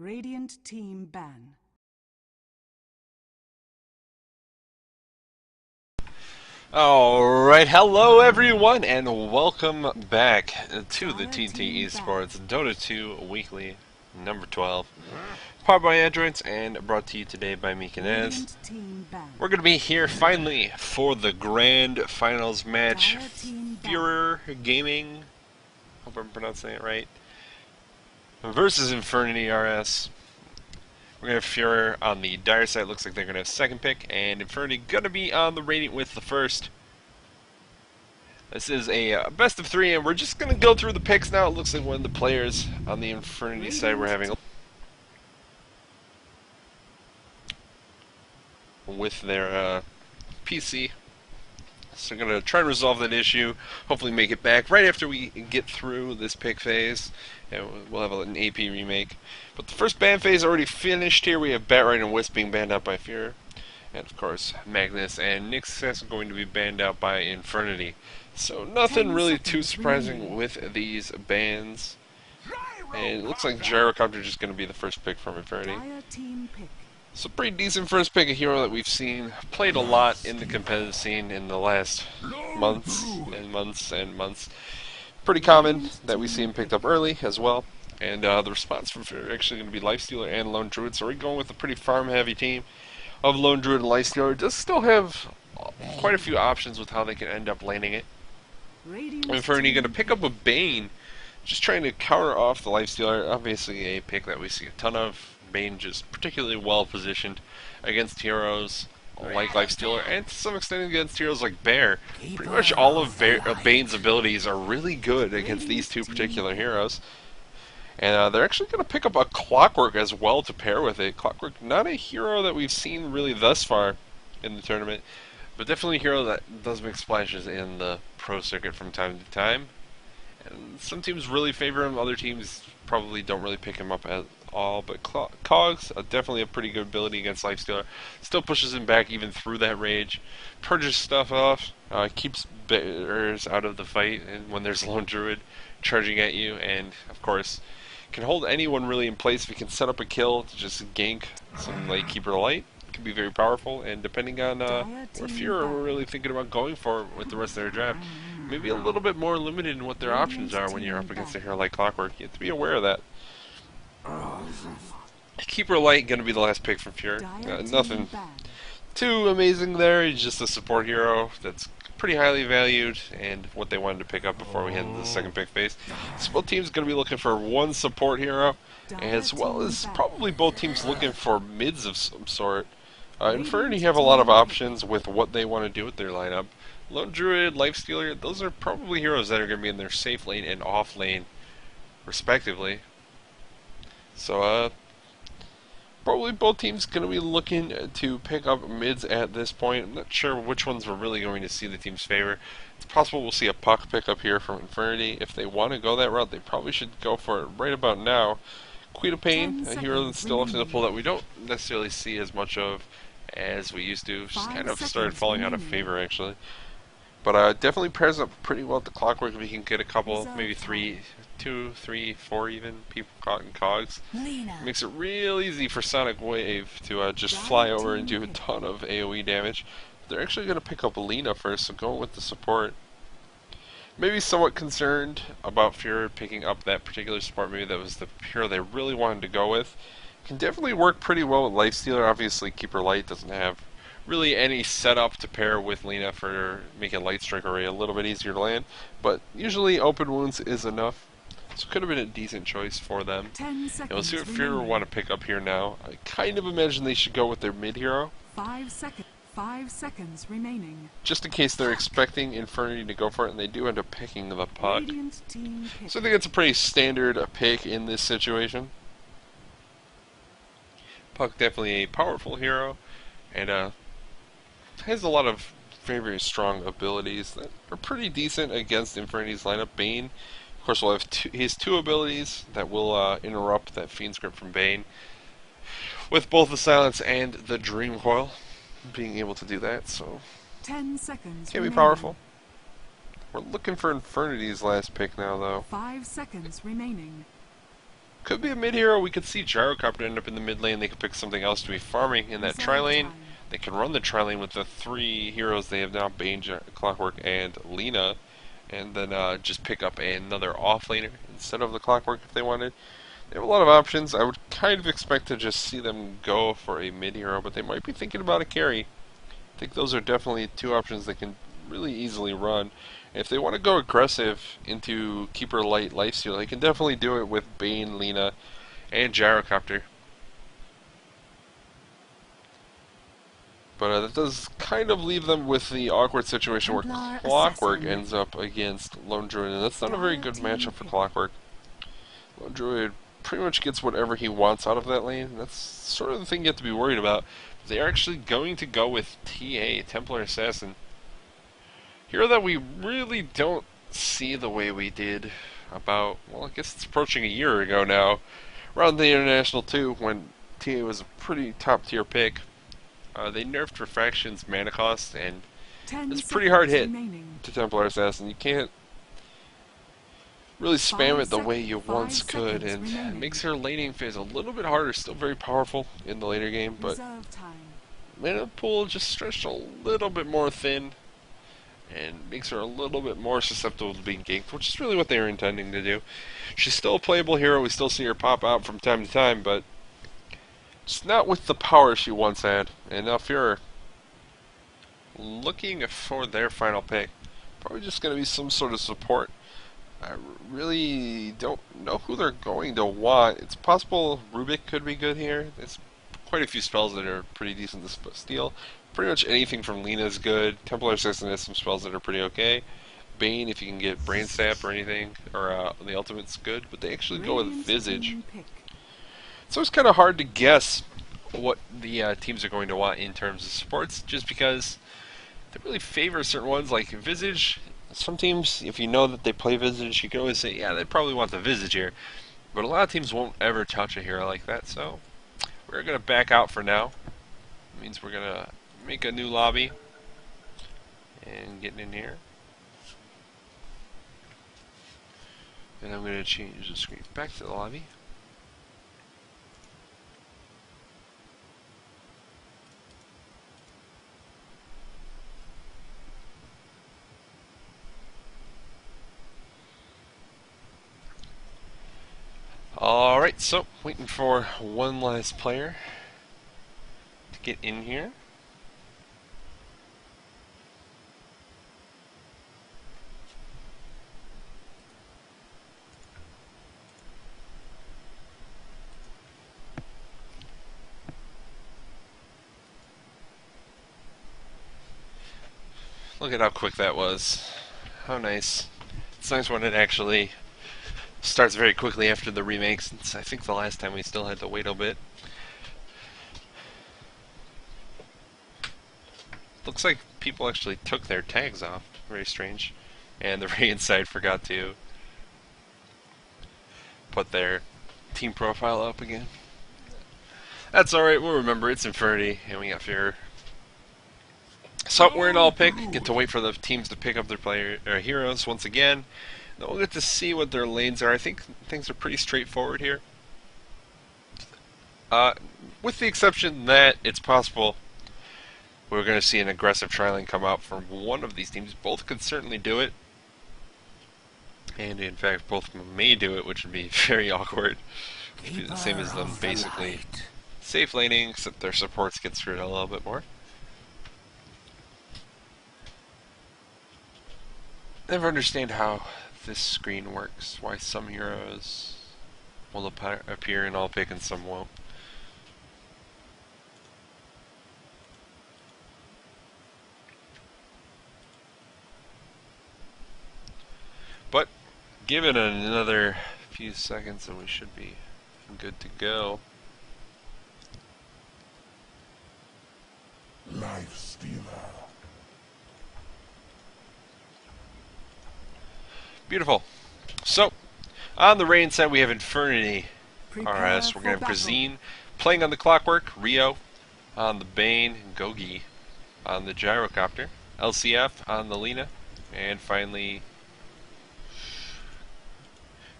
Radiant team ban. Alright, hello everyone, and welcome back to the TT eSports Dota 2 Weekly number 12. Powered by Androids and brought to you today by me, Kinez. We're going to be here finally for the grand finals match. Fureur Gaming, hope I'm pronouncing it right, versus iNfernity.RS. We're going to have Fureur on the dire side. Looks like they're going to have second pick, and iNfernity going to be on the Radiant with the first. This is a best of three, and we're just going to go through the picks now. It looks like one of the players on the iNfernity side we're having with their PC. So we're going to try and resolve that issue, hopefully make it back right after we get through this pick phase, and we'll have an AP remake. But the first ban phase already finished here. We have Batright and Wisp being banned out by Fureur. And of course, Magnus and Nixus are going to be banned out by iNfernity. So nothing really too surprising with these bans. And it looks like Gyrocopter just going to be the first pick from iNfernity. So pretty decent first pick, a hero that we've seen played a lot in the competitive scene in the last months and months and months. Pretty common that we see him picked up early as well. And the response from Fureur actually going to be Lifestealer and Lone Druid. So we're going with a pretty farm-heavy team of Lone Druid and Lifestealer. Does still have quite a few options with how they can end up laning it. iNfernity going to pick up a Bane, just trying to counter off the Lifestealer. Obviously a pick that we see a ton of. Bane just particularly well positioned against heroes like Lifestealer, and to some extent against heroes like Bear. Pretty much all of Bane's abilities are really good against these two particular heroes. And they're actually going to pick up a Clockwork as well to pair with it. Clockwork, not a hero that we've seen really thus far in the tournament, but definitely a hero that does make splashes in the pro circuit from time to time. And some teams really favor him, other teams probably don't really pick him up at all. But Cogs, definitely a pretty good ability against Lifestealer. Still pushes him back even through that rage. Purges stuff off, keeps bears out of the fight, and when there's Lone Druid charging at you, and of course can hold anyone really in place. If you can set up a kill to just gank some Lightkeeper Light, it can be very powerful. And depending on what Fureur we're really thinking about going for with the rest of their draft, maybe a little bit more limited in what their options are when you're up against a hero like Clockwork. You have to be aware of that. Keeper Light going to be the last pick from Fureur. Nothing too amazing there. He's just a support hero that's pretty highly valued, and what they wanted to pick up before we head into the second pick phase. So both teams going to be looking for one support hero, as well as probably both teams looking for mids of some sort. iNfernity have a lot of options with what they want to do with their lineup. Lone Druid, Lifestealer, those are probably heroes that are going to be in their safe lane and off lane, respectively. So, probably both teams going to be looking to pick up mids at this point. I'm not sure which ones we're really going to see the team's favor. It's possible we'll see a puck pick up here from iNfernity. If they want to go that route, they probably should go for it right about now. Queen of Pain, a hero that's still left in the pool that we don't necessarily see as much of as we used to. She's kind of started falling out of favor, actually. But definitely pairs up pretty well with the Clockwork if we can get a couple, maybe 2, 3, 4 even people caught in Cogs. Makes it real easy for Sonic Wave to just fly over and do a ton of AoE damage. They're actually going to pick up Lina first, so going with the support. Maybe somewhat concerned about Fureur picking up that particular support. Maybe that was the hero they really wanted to go with. Can definitely work pretty well with Lifestealer. Obviously, Keeper Light doesn't have really any setup to pair with Lina for making Light Strike Array a little bit easier to land, but usually Open Wounds is enough. So it could have been a decent choice for them. And we'll see what Fureur want to pick up here now. I kind of imagine they should go with their mid hero. 5 seconds remaining. Just in case they're expecting iNfernity to go for it and they do end up picking the puck. So I think it's a pretty standard pick in this situation. Puck definitely a powerful hero, and has a lot of very, very strong abilities that are pretty decent against iNfernity's lineup. Bane, of course, will have he has 2 abilities that will interrupt that Fiend's Grip from Bane, with both the Silence and the Dream Coil being able to do that, so 10 seconds can be powerful. We're looking for iNfernity's last pick now, though. 5 seconds remaining. Could be a mid hero. We could see Gyrocopter end up in the mid lane. They could pick something else to be farming in that tri lane. They can run the tri lane with the 3 heroes they have now, Bane, Clockwork, and Lina, and then just pick up another off laner instead of the Clockwork if they wanted. They have a lot of options. I would kind of expect to just see them go for a mid hero, but they might be thinking about a carry. I think those are definitely 2 options they can really easily run. If they want to go aggressive into Keeper Light Lifesteal, they can definitely do it with Bane, Lina, and Gyrocopter. But that does kind of leave them with the awkward situation where Clockwork ends up against Lone Druid, and that's not a very good matchup for Clockwork. Lone Druid pretty much gets whatever he wants out of that lane. That's sort of the thing you have to be worried about. They are actually going to go with TA, Templar Assassin. Hero that we really don't see the way we did about, well, I guess it's approaching a year ago now, around the International 2, when TA was a pretty top tier pick. They nerfed Refraction's mana cost, and it's a pretty hard hit to Templar Assassin. You can't really spam it the way you once could, and it makes her laning phase a little bit harder. Still very powerful in the later game, but mana pool just stretched a little bit more thin, and makes her a little bit more susceptible to being ganked, which is really what they were intending to do. She's still a playable hero. We still see her pop out from time to time, but just not with the power she once had. And now Fureur looking for their final pick. Probably just going to be some sort of support. I really don't know who they're going to want. It's possible Rubik could be good here. There's quite a few spells that are pretty decent to steal. Pretty much anything from Lina is good. Templar Assassin has some spells that are pretty okay. Bane, if you can get Brain Sap or anything, or the ultimate's good. But they actually go with Visage. So it's kind of hard to guess what the teams are going to want in terms of supports, just because they really favor certain ones, like Visage. Some teams, if you know that they play Visage, you can always say, yeah, they probably want the Visage here. But a lot of teams won't ever touch a hero like that, so we're going to back out for now. It means we're going to make a new lobby and get in here. And I'm going to change the screen back to the lobby. Alright, so waiting for one last player to get in here. Look at how quick that was. How nice. It's nice when it actually starts very quickly after the remake, since I think the last time we still had to wait a bit. Looks like people actually took their tags off. Very strange. And the Radiant side forgot to put their team profile up again. That's alright, we'll remember. It's iNfernity, and we got Fureur. So we're in all pick. Get to wait for the teams to pick up their heroes once again. Then we'll get to see what their lanes are. I think things are pretty straightforward here. With the exception that it's possible we're going to see an aggressive tri-lane come out from one of these teams. Both could certainly do it. And in fact, both may do it, which would be very awkward. It would be the same as them basically safe laning, except their supports get screwed a little bit more. Never understand how this screen works. Why some heroes will appear in all pick and some won't. But give it another few seconds and we should be good to go. Life Stealer. Beautiful. So, on the Rain side we have iNfernity. RS. We're going to have Brazine playing on the Clockwork, Rio on the Bane, Gogi on the Gyrocopter, LCF on the Lina, and finally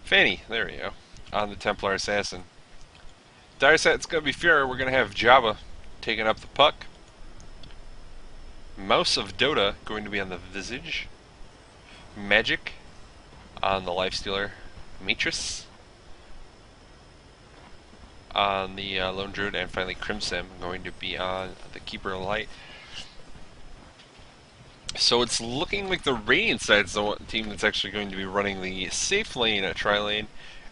Fanny. There we go. on the Templar Assassin. Dire set, it's going to be Fureur. We're going to have Java taking up the puck. Mouse of Dota going to be on the Visage. Magic on the Lifestealer Matrix. On the Lone Druid, and finally Crimson going to be on the Keeper of Light. So it's looking like the Radiant side's the team that's actually going to be running the safe lane at tri-lane,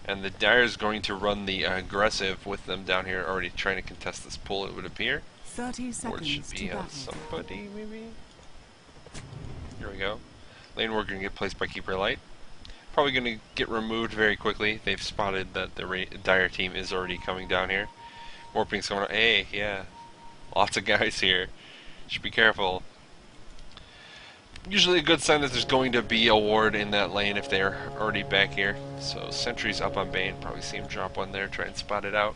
and the Dire is going to run the aggressive with them down here, already trying to contest this pull, it would appear. 30 seconds or it should be to on battle. somebody, maybe? Here we go. Lane War going to get placed by Keeper Light. Probably going to get removed very quickly. They've spotted that the Dire team is already coming down here. Warping's going on. Hey, yeah. Lots of guys here. Should be careful. Usually a good sign that there's going to be a ward in that lane if they're already back here. So Sentry's up on Bane. Probably see him drop one there. Try and spot it out.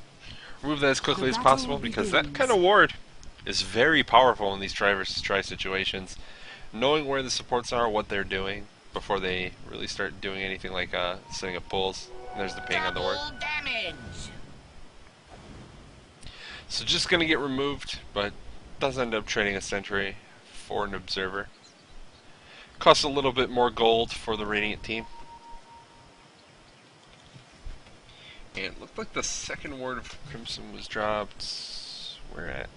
Remove that as quickly as possible, because that kind of ward is very powerful in these try versus try situations. Knowing where the supports are, what they're doing, before they really start doing anything like setting up pulls. And there's the ping on the ward. So just going to get removed, but does end up trading a Sentry for an Observer. Costs a little bit more gold for the Radiant team. And it looked like the second ward of Crimson was dropped. Where at?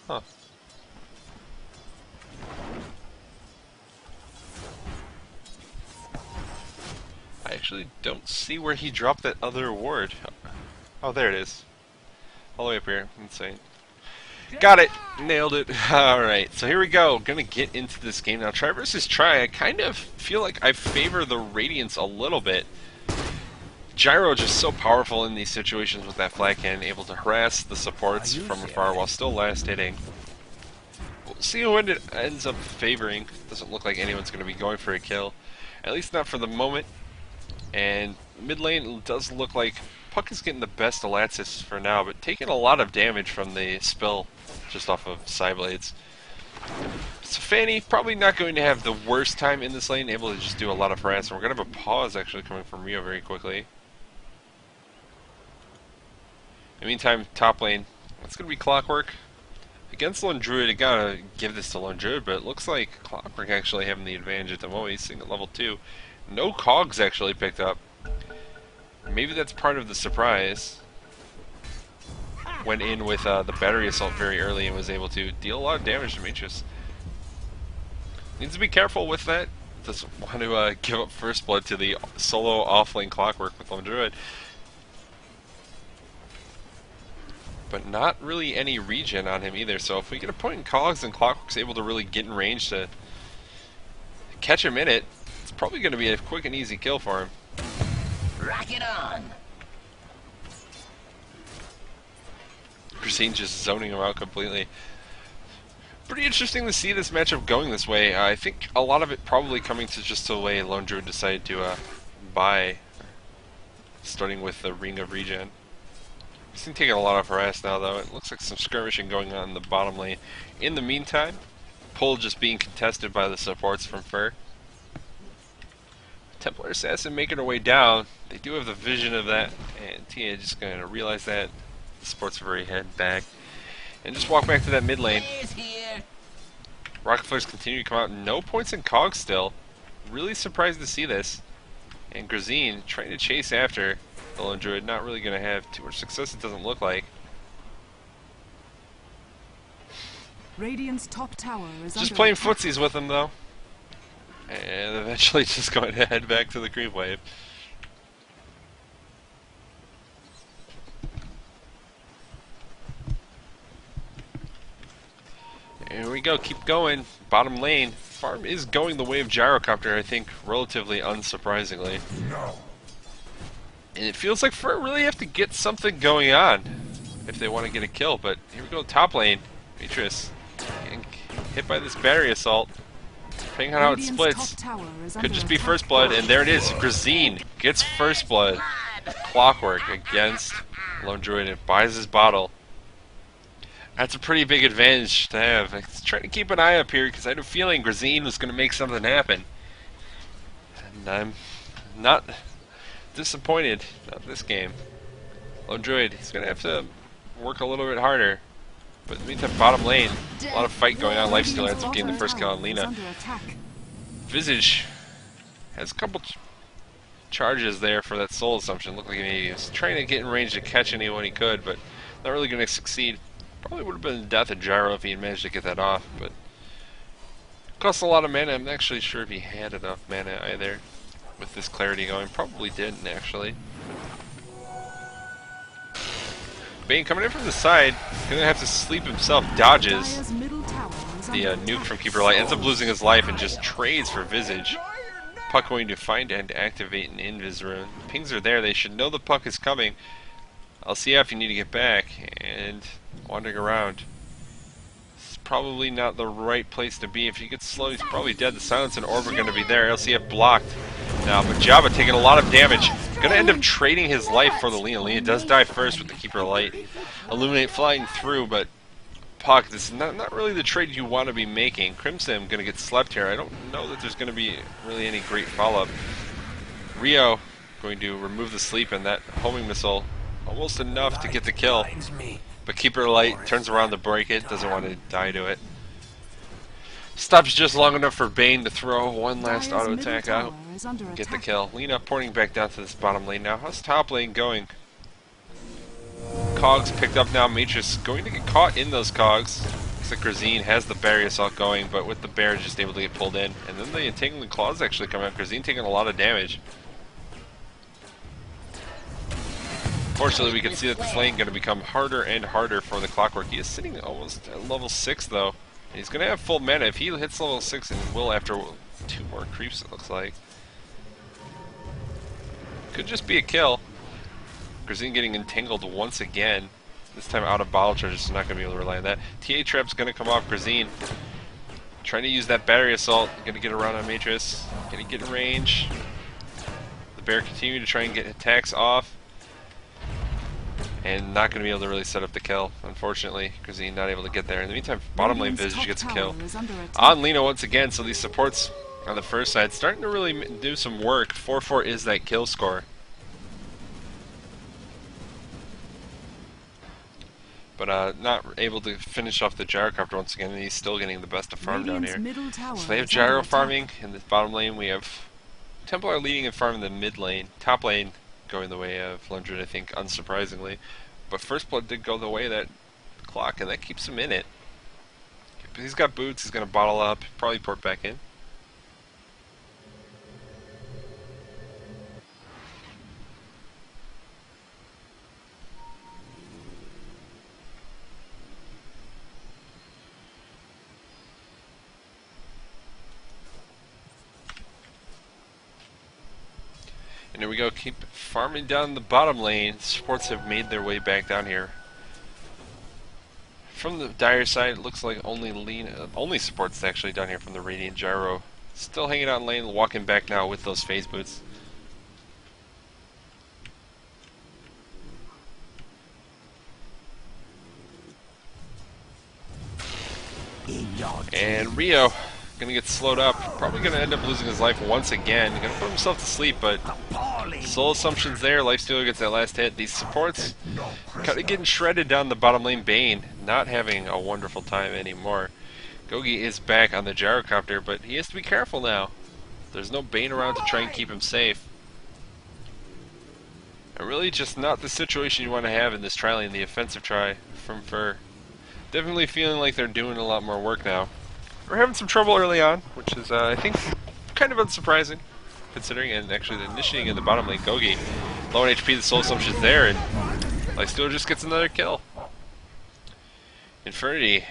Huh. I actually don't see where he dropped that other ward. Oh, there it is. All the way up here. Insane. Got it! Nailed it. Alright, so here we go. Gonna get into this game now. Try versus try. I kind of feel like I favor the Radiance a little bit. Gyro just so powerful in these situations with that flag cannon, able to harass the supports from afar while still last hitting. We'll see who it ends up favoring. Doesn't look like anyone's going to be going for a kill. At least not for the moment. And mid lane does look like Puck is getting the best of Latsis for now, but taking a lot of damage from the spill just off of Psyblades. So Fanny probably not going to have the worst time in this lane, able to just do a lot of harass. And we're going to have a pause actually coming from Rio very quickly. In the meantime, top lane, it's going to be Clockwork. Against Lone Druid, I gotta give this to Lone Druid, but it looks like Clockwork actually having the advantage at the moment. He's sitting at level 2. No cogs actually picked up. Maybe that's part of the surprise. Went in with the battery assault very early and was able to deal a lot of damage to Demetrius. Needs to be careful with that. Doesn't want to give up first blood to the solo off-lane Clockwork with Lone Druid. But not really any regen on him either, so if we get a point in cogs and Clockwork's able to really get in range to catch him in it, it's probably going to be a quick and easy kill for him. Rock it on! Christine just zoning him out completely. Pretty interesting to see this matchup going this way. I think a lot of it probably coming to just the way Lone Druid decided to buy, starting with the Ring of Regen. He's taking a lot of harass now, though. It looks like some skirmishing going on in the bottom lane. In the meantime, pull just being contested by the supports from Fur. Templar Assassin making her way down. They do have the vision of that, and Tia just going to realize that. The supports are very head back. And just walk back to that mid lane. Rocket Flares continue to come out. No points in cogs still. Really surprised to see this. And Grazine trying to chase after the Lone Druid. Not really going to have too much success, it doesn't look like. Radiant's top tower is Just under playing attack. footsies with him, though. And eventually just going to head back to the creep wave. Here we go, keep going. Bottom lane. Farm is going the way of Gyrocopter, I think, relatively unsurprisingly. No. And it feels like Fur really have to get something going on if they want to get a kill. But here we go, top lane. Beatrice getting hit by this battery assault. Depending on how it Radiant's splits, top tower is could under just be attack. first blood. And there it is. Grazine gets first blood. Clockwork against Lone Druid and buys his bottle. That's a pretty big advantage to have. I'm trying to keep an eye up here because I had a feeling Grazine was going to make something happen. And I'm not disappointed. Not this game. Lone Druid, he's going to have to work a little bit harder. But in the meantime, bottom lane, a lot of fight going on. Lifestealer ends up getting the first kill on Lina. Visage has a couple charges there for that soul assumption. Looked like he was trying to get in range to catch anyone he could, but not really going to succeed. Probably would have been the death of Gyro if he had managed to get that off, but cost a lot of mana. I'm not actually sure if he had enough mana either with this clarity going. Probably didn't actually. Bane coming in from the side, gonna have to sleep himself, dodges the nuke from Keeper Light, ends up losing his life and just trades for Visage. Puck going to find and activate an Invis rune. Pings are there, they should know the puck is coming. LCF, you need to get back, and wandering around. It's probably not the right place to be. If he gets slow, he's probably dead. The Silence and Orb are going to be there. LCF blocked. Now, but Java taking a lot of damage. Going to end up trading his life for the Lina. Lina does die first with the Keeper Light. Illuminate flying through, but Puck, this is not really the trade you want to be making. Crimson going to get slept here. I don't know that there's going to be really any great follow-up. Rio going to remove the sleep and that homing missile. Almost enough to get the kill. But Keeper Light turns around to break it. Doesn't want to die to it. Stops just long enough for Bane to throw one last auto attack out. Get the kill. Lina porting back down to this bottom lane now. How's top lane going? Cogs picked up now. Matrix going to get caught in those cogs. Looks like Grazine has the barrier assault going, but with the bear just able to get pulled in. And then the entangling claws actually come out. Grazine taking a lot of damage. Fortunately, we can see that this lane going to become harder and harder for the Clockwork. He is sitting almost at level 6 though. He's going to have full mana if he hits level 6 and will after 2 more creeps, it looks like. Could just be a kill. Grazine getting entangled once again. This time out of bottle charges, so not going to be able to rely on that. TA Trap's going to come off Grazine. Trying to use that battery assault. Going to get around on Matrix. Going to get in range. The bear continue to try and get attacks off. And not going to be able to really set up the kill, unfortunately. Grazine not able to get there. In the meantime, bottom lane Visage gets a kill. On Lina once again, so these supports on the first side starting to really do some work. 4-4 is that kill score. But not able to finish off the Gyrocopter once again, and he's still getting the best of farm down here. So they have Gyro farming in the bottom lane. We have Templar leading and farming the mid lane. Top lane going the way of Lundred, I think, unsurprisingly. But First Blood did go the way of that clock, and that keeps him in it. But he's got boots, he's going to bottle up, probably port back in. And here we go, keep farming down the bottom lane. Supports have made their way back down here. From the Dire side, it looks like only supports actually down here from the Radiant Gyro. Still hanging out in lane, walking back now with those phase boots. And Rio gonna get slowed up, probably gonna end up losing his life once again. Gonna put himself to sleep, but soul assumption's there. Lifestealer gets that last hit. These supports kind of getting shredded down the bottom lane. Bane not having a wonderful time anymore. Gogi is back on the Gyrocopter, but he has to be careful now. There's no Bane around to try and keep him safe. And really just not the situation you want to have in this tri lane, the offensive try from Fur. Definitely feeling like they're doing a lot more work now. We're having some trouble early on, which is, I think, kind of unsurprising, considering, and actually the initiating in the bottom lane, Gogi. Low on HP, the soul assumption's there, and Lifestealer just gets another kill. iNfernity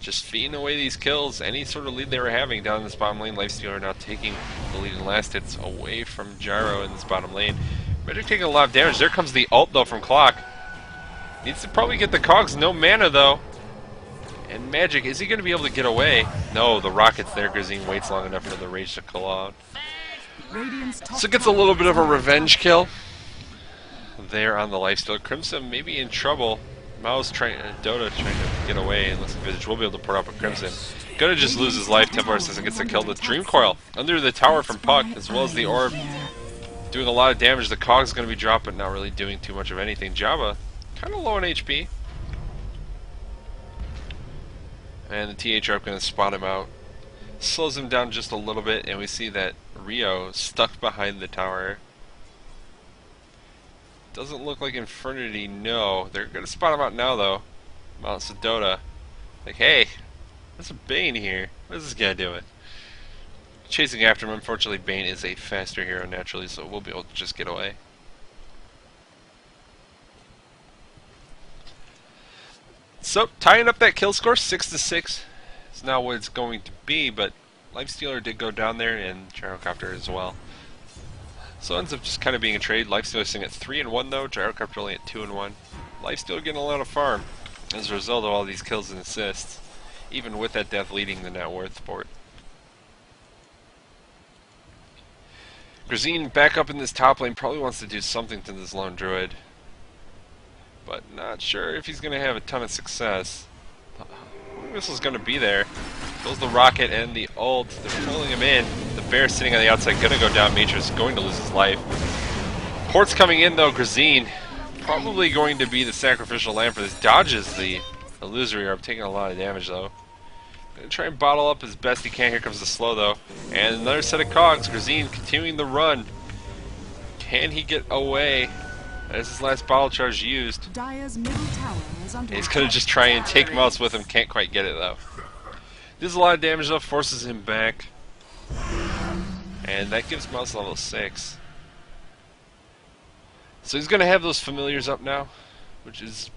just feeding away these kills. Any sort of lead they were having down in this bottom lane, Lifestealer now taking the lead in last hits away from Gyro in this bottom lane. Magic taking a lot of damage. There comes the ult, though, from Clock. Needs to probably get the cogs, no mana, though. And Magic, is he going to be able to get away? No, the rocket's there. Grazine waits long enough for the rage to call out. So gets a little bit of a revenge kill there on the Lifestealer. Crimson maybe in trouble. Dota trying to get away, and looks like Visage will be able to put up a Crimson. Gonna just lose his life. Templar Assassin gets the kill with Dream Coil under the tower from Puck, as well as the orb. Doing a lot of damage. The Cog's gonna be dropped, but not really doing too much of anything. Jabba, kind of low on HP. And the THR gonna spot him out. Slows him down just a little bit, and we see that Rio stuck behind the tower. Doesn't look like Infernity, no. They're gonna spot him out now, though. Mounts of Dota. Like, hey, there's a Bane here. What is this guy doing? Chasing after him. Unfortunately, Bane is a faster hero naturally, so we'll be able to just get away. So, tying up that kill score, 6-6. It's not what it's going to be, but Lifestealer did go down there, and Gyrocopter as well. So it ends up just kind of being a trade. Lifestealer sitting at 3-1 though, Gyrocopter only at 2-1. Lifestealer getting a lot of farm as a result of all these kills and assists, even with that death leading the net worth for it. Grazine back up in this top lane, probably wants to do something to this lone druid, but not sure if he's going to have a ton of success. Missile's going to be there. Goes the rocket and the ult. They're pulling him in. The bear sitting on the outside, going to go down. Matrix going to lose his life. Port's coming in though. Grazine probably going to be the sacrificial lamb for this. Dodges the illusory orb, taking a lot of damage though. Gonna try and bottle up as best he can. Here comes the slow though, and another set of cogs. Grazine continuing the run. Can he get away? As his last bottle charge used. Dire's middle tower is under He's gonna just try and take Mouse with him. Can't quite get it though. Does a lot of damage though. Forces him back, and that gives Mouse level 6. So he's gonna have those familiars up now, which is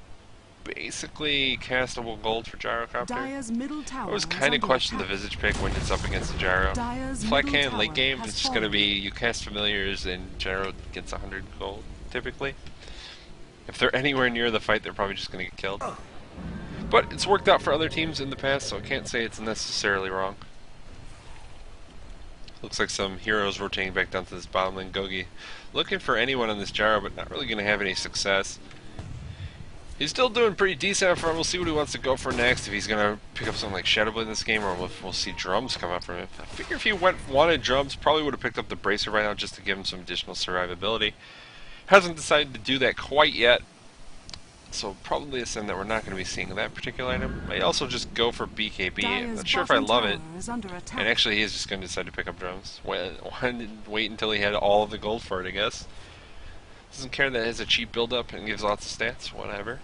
basically castable gold for Gyrocopter. Dire's middle tower I was kind of questioning the Visage pick when it's up against the Gyro. Flat cannon late game is just going to be you cast familiars and Gyro gets 100 gold typically. If they're anywhere near the fight, they're probably just going to get killed. But it's worked out for other teams in the past, so I can't say it's necessarily wrong. Looks like some heroes rotating back down to this bottom lane. Gogi looking for anyone on this Gyro, but not really going to have any success. He's still doing pretty decent for him. We'll see what he wants to go for next. If he's going to pick up something like Shadowblade in this game, or we'll see drums come out from him. I figure if he wanted drums, probably would have picked up the Bracer right now just to give him some additional survivability. Hasn't decided to do that quite yet, so probably a sin that we're not going to be seeing that particular item. Might also just go for BKB. I'm not sure if I love it. And actually, he is just going to decide to pick up drums. Wait until he had all of the gold for it, I guess. Doesn't care that it has a cheap build-up and gives lots of stats, whatever.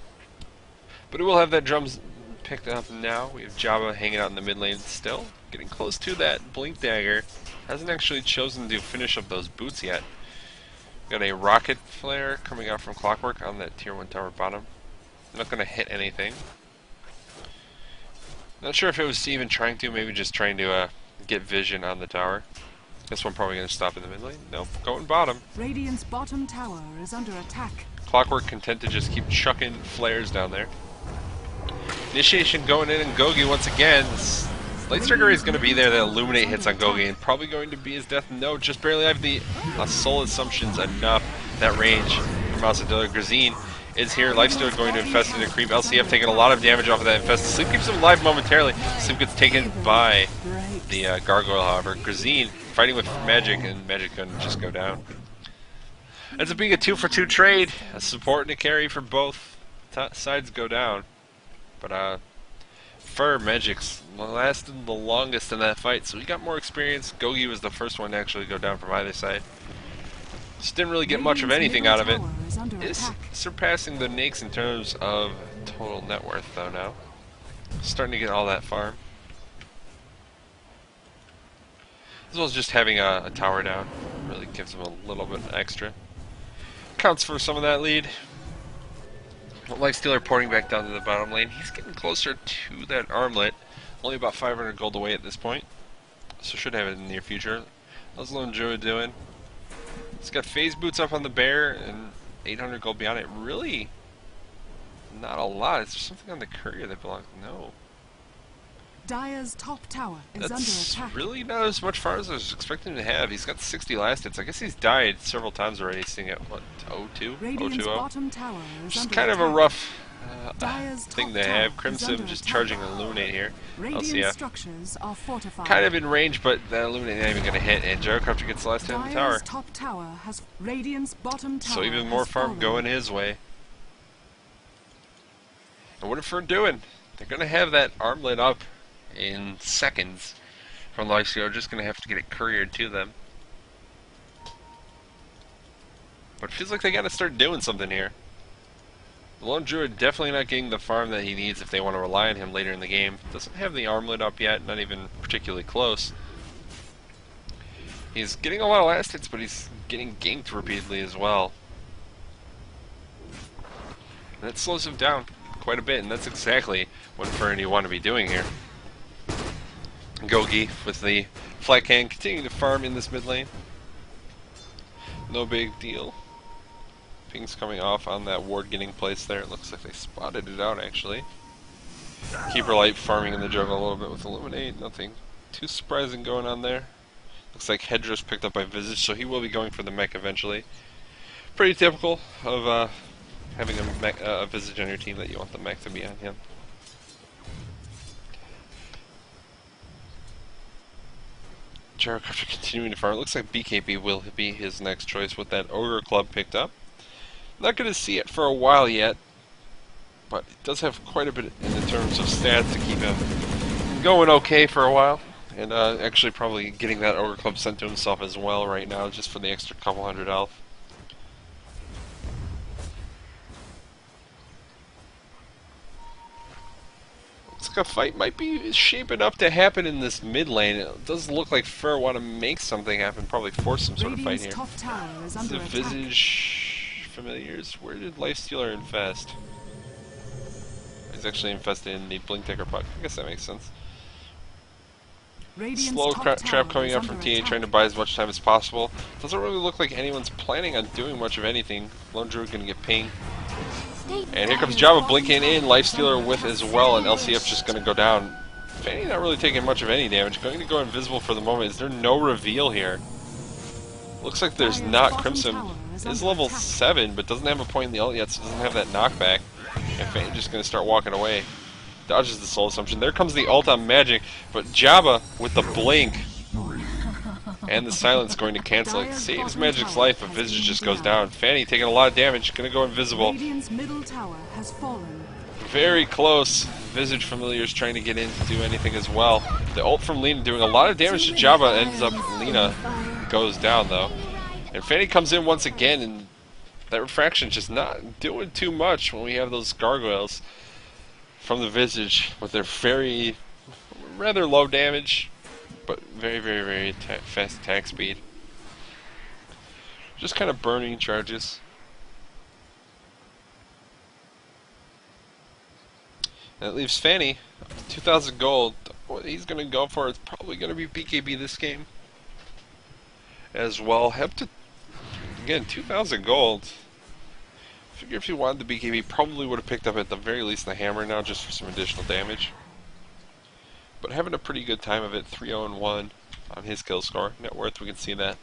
But it will have that drums picked up now. We have Jabba hanging out in the mid lane still. Getting close to that Blink Dagger. Hasn't actually chosen to finish up those boots yet. Got a rocket flare coming out from Clockwork on that tier 1 tower bottom. Not going to hit anything. Not sure if it was even trying to, maybe just trying to get vision on the tower. This one probably going to stop in the mid lane. Nope, going bottom. Radiant's bottom tower is under attack. Clockwork content to just keep chucking flares down there. Initiation going in, and Gogi once again. Light Striker is going to be there. The Illuminate hits on Gogi, and probably going to be his death. No, just barely have the Soul Assumptions enough. That range from Alcindor. Grazine is here. Lifestealer going to infest into Creep. LCF taking a lot of damage off of that infest. Sleep keeps him alive momentarily. Sleep gets taken by the Gargoyle, however. Grazine fighting with Magic, and Magic going to just go down. Ends up being a 2-for-2 trade. A support and a carry for both sides go down. But Magic's lasted the longest in that fight, so he got more experience. Gogi was the first one to actually go down from either side. Just didn't really get much of anything out of it. Is surpassing the Nakes in terms of total net worth though now. Starting to get all that farm. As well as just having a tower down. Really gives him a little bit extra. Counts for some of that lead. Lifestealer porting back down to the bottom lane. He's getting closer to that armlet. Only about 500 gold away at this point. So should have it in the near future. How's Lone Druid doing? He's got phase boots up on the bear and 800 gold beyond it. Really not a lot. Is there something on the courier that belongs? No. Dire's top tower is under That's attack. really not as much far as I was expecting him to have. He's got 60 last hits. I guess he's died several times already, sitting at what, 0-2? Radiant's bottom tower is Just under kind of a attack. rough Dire's thing top they tower have. is Crimson under just attack. charging an Illuminate here. Radiant LCF structures are fortified. kind of in range, but that Illuminate not even going to hit, and Gyrocopter gets the last hit on the tower. Dire's top tower has Radiant's bottom tower. So even more has farm fallen. going his way. And what are Fureur doing? They're going to have that armlet up in seconds from Lifesteal. Just going to have to get it couriered to them. But it feels like they got to start doing something here. The Lone Druid definitely not getting the farm that he needs if they want to rely on him later in the game. Doesn't have the armlet up yet, not even particularly close. He's getting a lot of last hits, but he's getting ganked repeatedly as well. And that slows him down quite a bit, and that's exactly what Infernity want to be doing here. Gogi with the flat can continuing to farm in this mid lane. No big deal. Ping's coming off on that ward getting placed there. It looks like they spotted it out actually. Keeper Light farming in the jungle a little bit with Illuminate. Nothing too surprising going on there. Looks like Hedra's picked up by Visage, so he will be going for the mech eventually. Pretty typical of having a Visage on your team that you want the mech to be on him. Gyrocopter continuing to farm. It looks like BKB will be his next choice with that Ogre Club picked up. Not going to see it for a while yet, but it does have quite a bit in terms of stats to keep him going okay for a while. And actually probably getting that Ogre Club sent to himself as well right now, just for the extra couple hundred health. Looks like a fight might be shaping up to happen in this mid lane. It does look like Fureur want to make something happen, probably force some sort of fight here. Top tower is The under attack. Visage familiars. Where did Lifestealer infest? He's actually infested in the Blink Ticker puck. I guess that makes sense. Radiant's Slow top trap tower coming is up from under TA, attack. trying to buy as much time as possible. Doesn't really look like anyone's planning on doing much of anything. Lone Druid gonna get pinged. And here comes Java blinking in, Lifestealer with as well, and LCF just gonna go down. Fanny not really taking much of any damage. Going to go invisible for the moment. Is there no reveal here? Looks like there's not. Crimson is level 7, but doesn't have a point in the ult yet, so doesn't have that knockback. And Fanny just gonna start walking away. Dodges the soul assumption. There comes the ult on Magic, but Jabba with the blink and the silence going to cancel it. Saves Magic's life, but Visage just goes down. Fanny taking a lot of damage, gonna go invisible. Radiant's middle tower has fallen. Very close. Visage familiars trying to get in to do anything as well. The ult from Lina doing a lot of damage to Jabba. Ends up Lina goes down though. And Fanny comes in once again, and that refraction just not doing too much when we have those gargoyles from the Visage with their very rather low damage, but very fast attack speed. Just kind of burning charges. And it leaves Fanny 2,000 gold. What he's going to go for is probably going to be BKB this game as well. Up to, again, 2,000 gold. I figure if he wanted the BKB, probably would have picked up at the very least the hammer now just for some additional damage. But having a pretty good time of it, 3-0-1 on his kill score. Net worth, we can see that.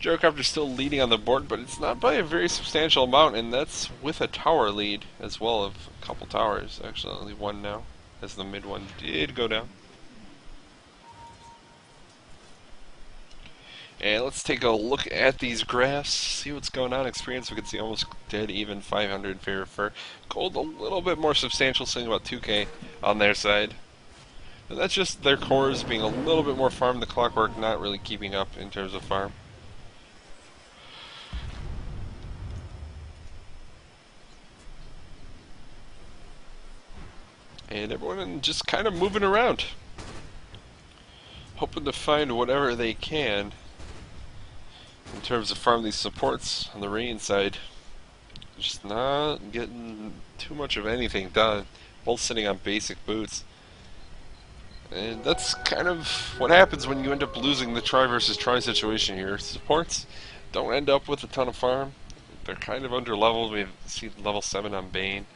Gyrocopter's still leading on the board, but it's not by a very substantial amount, and that's with a tower lead as well of a couple towers. Actually, only one now, as the mid one did go down. And let's take a look at these graphs, see what's going on. Experience, we can see almost dead even, 500 in favor of Fur. Gold a little bit more substantial, saying about 2k on their side. And that's just their cores being a little bit more farm. The Clockwork not really keeping up in terms of farm. And everyone just kind of moving around, hoping to find whatever they can in terms of farm these supports on the Radiant side. Just not getting too much of anything done, both sitting on basic boots. And that's kind of what happens when you end up losing the try versus try situation here. Supports don't end up with a ton of farm. They're kind of under leveled. We see level 7 on Bane,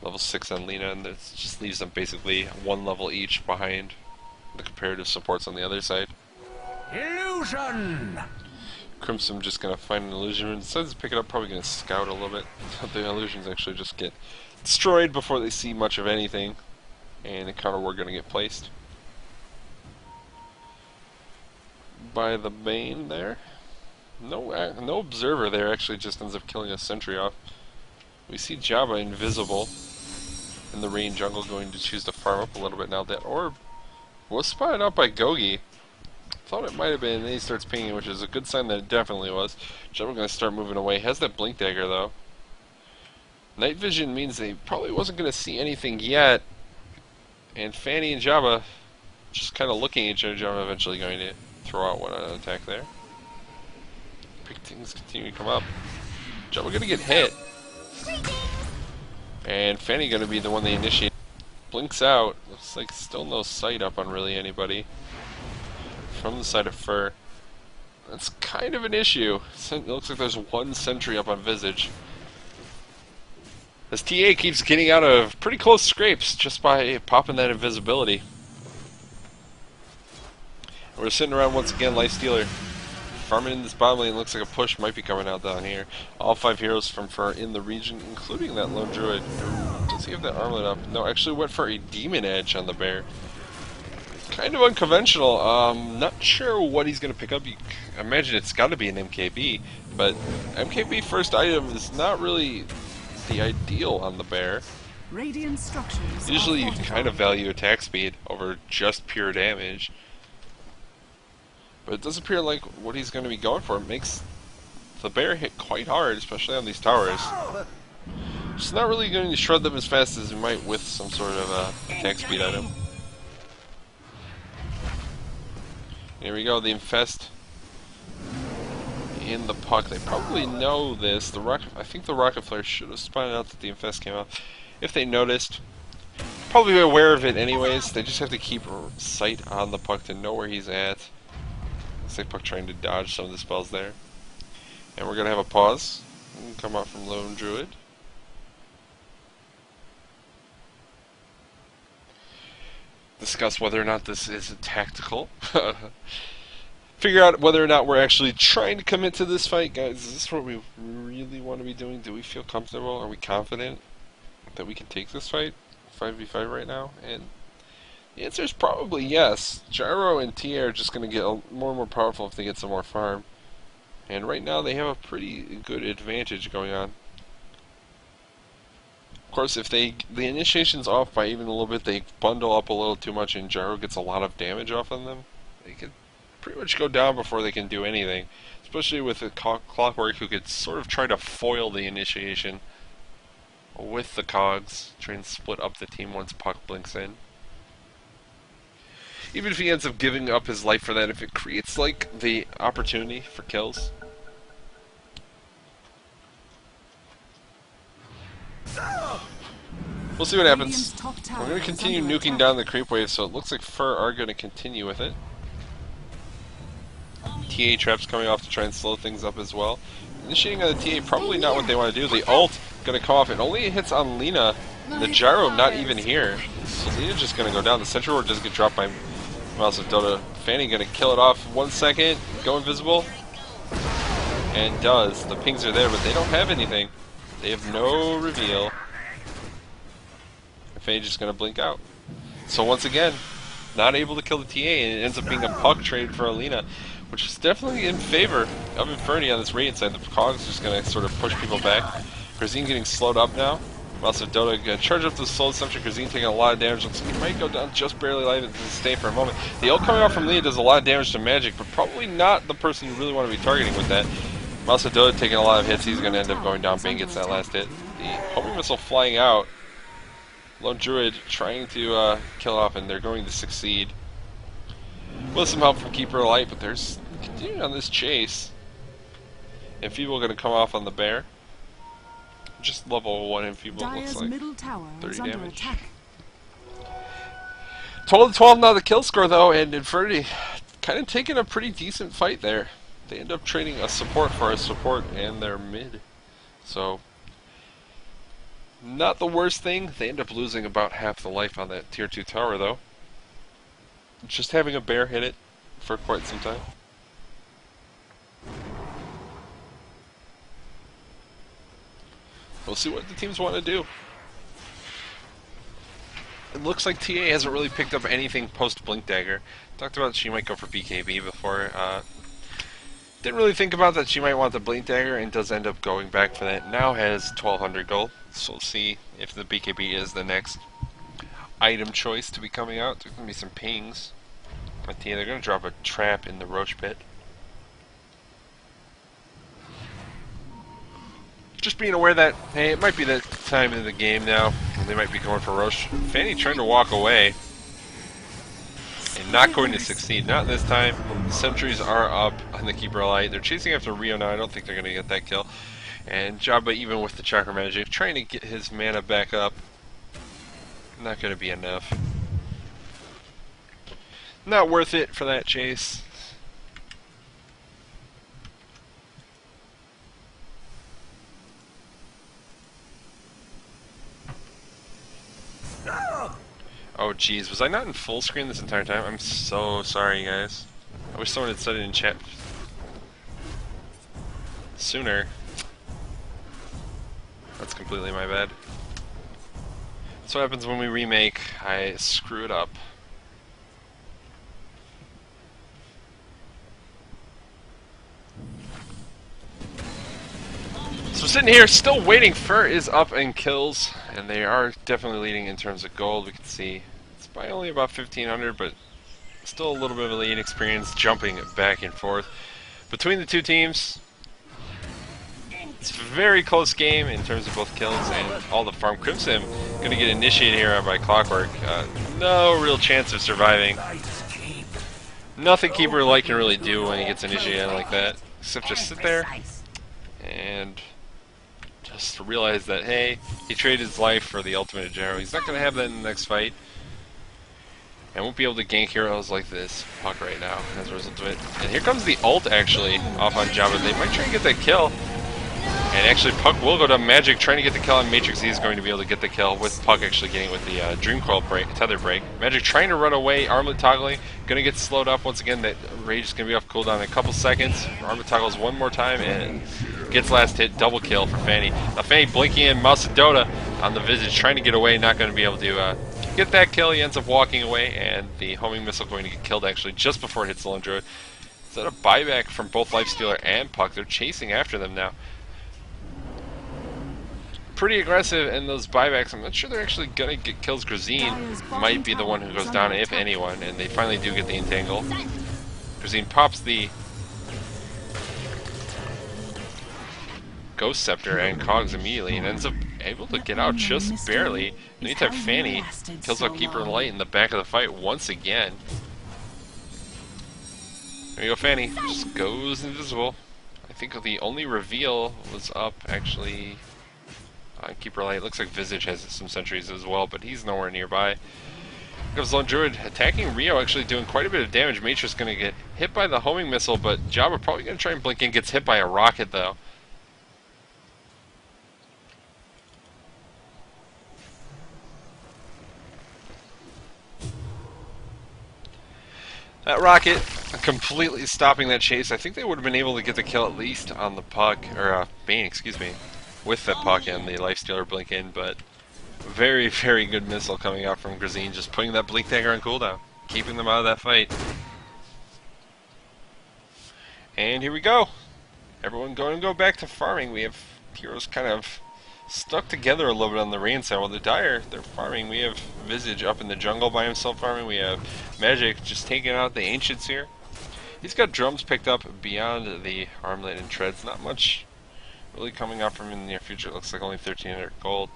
level 6 on Lina, and it just leaves them basically one level each behind the comparative supports on the other side. Illusion! Crimson just gonna find an illusion. Decides to pick it up, probably gonna scout a little bit. The illusions actually just get destroyed before they see much of anything, and the counter ward gonna get placed by the main there. No observer there, actually just ends up killing a sentry off. We see Jabba invisible in the rain jungle, going to choose to farm up a little bit now. That orb was spotted out by Gogi. Thought it might have been, and then he starts pinging, which is a good sign that it definitely was. Jabba going to start moving away. Has that blink dagger though. Night vision means they probably wasn't going to see anything yet. And Fanny and Jabba just kind of looking at each other. Jabba eventually going to throw out one on an attack there. Big things continue to come up. Jabba going to get hit. And Fanny going to be the one they initiate. Blinks out. Looks like still no sight up on really anybody from the side of Fur. That's kind of an issue. It looks like there's one sentry up on Visage. As TA keeps getting out of pretty close scrapes just by popping that invisibility. We're sitting around once again, Lifestealer. Farming in this bottom lane. Looks like a push might be coming out down here. All 5 heroes from Fur in the region, including that lone druid. Does he have that armlet up? No, actually went for a demon edge on the bear. Kind of unconventional. Not sure what he's going to pick up. I imagine it's got to be an MKB, but MKB first item is not really the ideal on the bear. Radiant structures Usually are you kind of value attack speed over just pure damage. But it does appear like what he's going to be going for makes the bear hit quite hard, especially on these towers. Just not really going to shred them as fast as he might with some sort of attack speed item. Here we go, the Infest in the puck. They probably know this. I think the Rocket Flare should have spotted out that the Infest came out. If they noticed, probably aware of it anyways. They just have to keep sight on the puck to know where he's at. Looks like puck trying to dodge some of the spells there. And we're going to have a pause. Come out from Lone Druid. Discuss whether or not this is tactical. Figure out whether or not we're actually trying to commit to this fight. Guys, is this what we really want to be doing? Do we feel comfortable? Are we confident that we can take this fight? 5v5 right now? And the answer is probably yes. Gyro and TA are just going to get more and more powerful if they get some more farm. And right now they have a pretty good advantage going on. Of course, if the initiation's off by even a little bit, they bundle up a little too much and Gyro gets a lot of damage off on them, they could pretty much go down before they can do anything. Especially with a Clockwork who could sort of try to foil the initiation with the cogs, try and split up the team once Puck blinks in. Even if he ends up giving up his life for that, if it creates like the opportunity for kills. We'll see what happens. We're going to continue nuking down the creep wave, so it looks like Fur are going to continue with it. TA traps coming off to try and slow things up as well. Initiating on the TA, probably not what they want to do. The ult going to come off. It only hits on Lina. The Gyro not even here. So Lina's just going to go down. The Sentry Ward does get dropped by Mouse of Dota. Fanny going to kill it off 1 second. Go invisible. And does. The pings are there, but they don't have anything. They have no reveal. Fanny just going to blink out. So once again, not able to kill the TA, and it ends up being a puck trade for Alina, which is definitely in favor of Infernity on this Radiant side. The Cog's just going to sort of push people back. Krazine getting slowed up now. Mouse of Dota going to charge up the slow assumption. Krazine taking a lot of damage. Looks like he might go down just barely alive and stay for a moment. The ult coming out from Lina does a lot of damage to Magic, but probably not the person you really want to be targeting with that. Mouse of Dota taking a lot of hits. He's going to end up going down. Bane gets that last hit. The homing missile flying out. Lone Druid trying to kill off, and they're going to succeed. With some help from Keeper of Light, but there's continuing on this chase. Enfeeble going to come off on the bear. Just level 1 Enfeeble, looks like. Middle tower 30 under damage. attack. 12 to 12 now the kill score though, and Infernity kind of taking a pretty decent fight there. They end up trading a support for a support and their mid. So, not the worst thing. They end up losing about half the life on that tier 2 tower though. Just having a bear hit it for quite some time. we'll see what the teams want to do. It looks like TA hasn't really picked up anything post Blink Dagger. Talked about she might go for BKB before. Didn't really think about that she might want the Blink Dagger, and does end up going back for that. Now has 1200 gold, so we'll see if the BKB is the next item choice to be coming out. There's going to be some pings. But yeah, they're going to drop a trap in the Roach Pit. Just being aware that, hey, it might be that time in the game now, and they might be going for Roche. Fanny trying to walk away, and not going to succeed. Not this time. The sentries are up on the Keeper Light. They're chasing after Rio now. I don't think they're going to get that kill. And Jabba, even with the Chakra Magic, trying to get his mana back up. Not going to be enough. Not worth it for that chase. Oh jeez, was I not in full screen this entire time? I'm so sorry, guys. I wish someone had said it in chat sooner. That's completely my bad. That's what happens when we remake. I screw it up. So sitting here, still waiting. Fur is up in kills, and they are definitely leading in terms of gold. We can see it's by only about 1500, but still a little bit of a lead. Experience jumping back and forth between the two teams. It's a very close game in terms of both kills and all the farm. Crimson going to get initiated here by Clockwork. No real chance of surviving. Nothing Keeper Light can really do when he gets initiated like that, except just sit there and just realize that, hey, he traded his life for the ultimate Jaro. He's not going to have that in the next fight. And won't be able to gank heroes like this Puck right now as a result of it. And here comes the ult actually off on Jabba. They might try and get that kill. And actually Puck will go to Magic trying to get the kill on Matrix. He's going to be able to get the kill with Puck actually getting it with the Dream Coil break, Tether break. Magic trying to run away, Armlet toggling. Going to get slowed up once again. That Rage is going to be off cooldown in a couple seconds. Armlet toggles one more time and gets last hit. Double kill for Fanny. Now Fanny blinking in Mouse of Dota on the Visage, trying to get away. Not going to be able to get that kill. He ends up walking away, and the homing missile going to get killed actually just before it hits the Lone Druid. Is that a buyback from both Lifestealer and Puck? They're chasing after them now. Pretty aggressive in those buybacks. I'm not sure they're actually gonna get kills. Grazine might be the one who goes down, if anyone, and they finally do get the entangle. Grazine pops the Ghost Scepter and Cogs immediately and ends up able to get out just barely. Anytime Fanny kills out Keeper Light in the back of the fight once again. There you go, Fanny. Just goes invisible. I think the only reveal was up actually on Keeper Light. Looks like Visage has some sentries as well, but he's nowhere nearby. Here comes Lone Druid attacking Rio, actually doing quite a bit of damage. Matrix going to get hit by the homing missile, but Jabba probably going to try and blink in. Gets hit by a rocket though. That rocket completely stopping that chase. I think they would have been able to get the kill at least on the Puck, or Bane, excuse me, with the Puck and the Lifestealer blink in, but very, very good missile coming out from Grazine, just putting that Blink Dagger on cooldown, keeping them out of that fight. And here we go. Everyone going to go back to farming. We have heroes kind of stuck together a little bit on the Rain side. While the Dire, they're farming. We have Visage up in the jungle by himself farming. We have Magic just taking out the Ancients here. He's got drums picked up beyond the Armlet and Treads. Not much really coming up from him in the near future. It looks like only 1300 gold.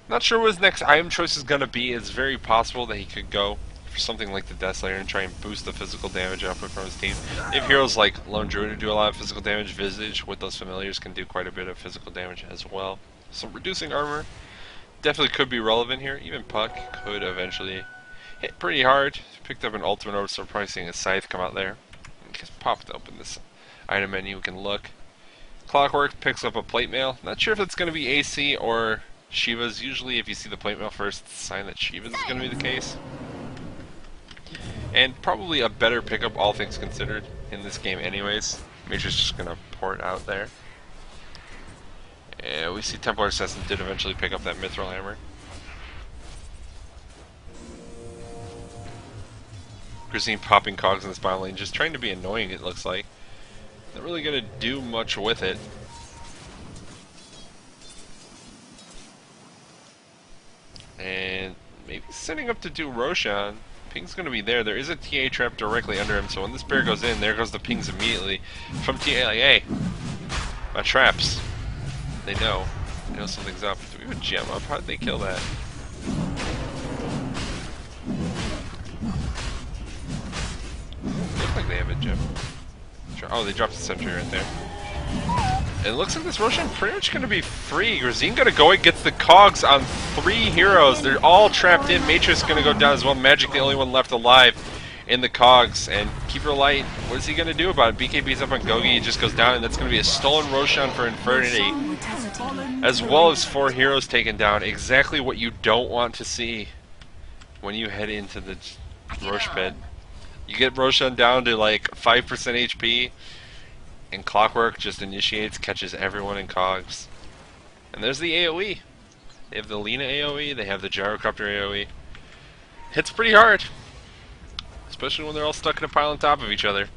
Not sure what his next item choice is going to be. It's very possible that he could go for something like the Death Slayer and try and boost the physical damage output from his team. If heroes like Lone Druid who do a lot of physical damage, Visage with those familiars can do quite a bit of physical damage as well. So reducing armor definitely could be relevant here. Even Puck could eventually hit pretty hard. Picked up an ultimate over, so probably seeing a Scythe come out there. Just popped open this item menu, we can look. Clockwork picks up a plate mail. Not sure if it's going to be AC or Shiva's. Usually if you see the plate mail first, it's a sign that Shiva's is going to be the case. And probably a better pickup, all things considered, in this game anyways. Matrix just going to pour it out there. And we see Templar Assassin did eventually pick up that Mithril Hammer. Grazine popping cogs in this bottom lane, just trying to be annoying, it looks like. Not really going to do much with it. And maybe setting up to do Roshan. Ping's going to be there. There is a TA trap directly under him, so when this bear goes in, there goes the pings immediately from TA. Like, hey, my traps. They know. They know something's up. Do we have a gem up? How did they kill that? Looks like they have a gem. Oh, they dropped the sentry right there. It looks like this Roshan pretty much going to be free. Grazine going to go and gets the cogs on 3 heroes. They're all trapped in. Matrix going to go down as well. Magic the only one left alive in the cogs. And Keeper Light, what is he going to do about it? BKB's up on Gogi. He just goes down, and that's going to be a stolen Roshan for Infernity. As well as 4 heroes taken down. Exactly what you don't want to see when you head into the Rosh pit. You get Roshan down to like 5% HP. And Clockwork just initiates, catches everyone in cogs. And there's the AoE. They have the Lina AoE, they have the Gyrocopter AoE. Hits pretty hard. Especially when they're all stuck in a pile on top of each other.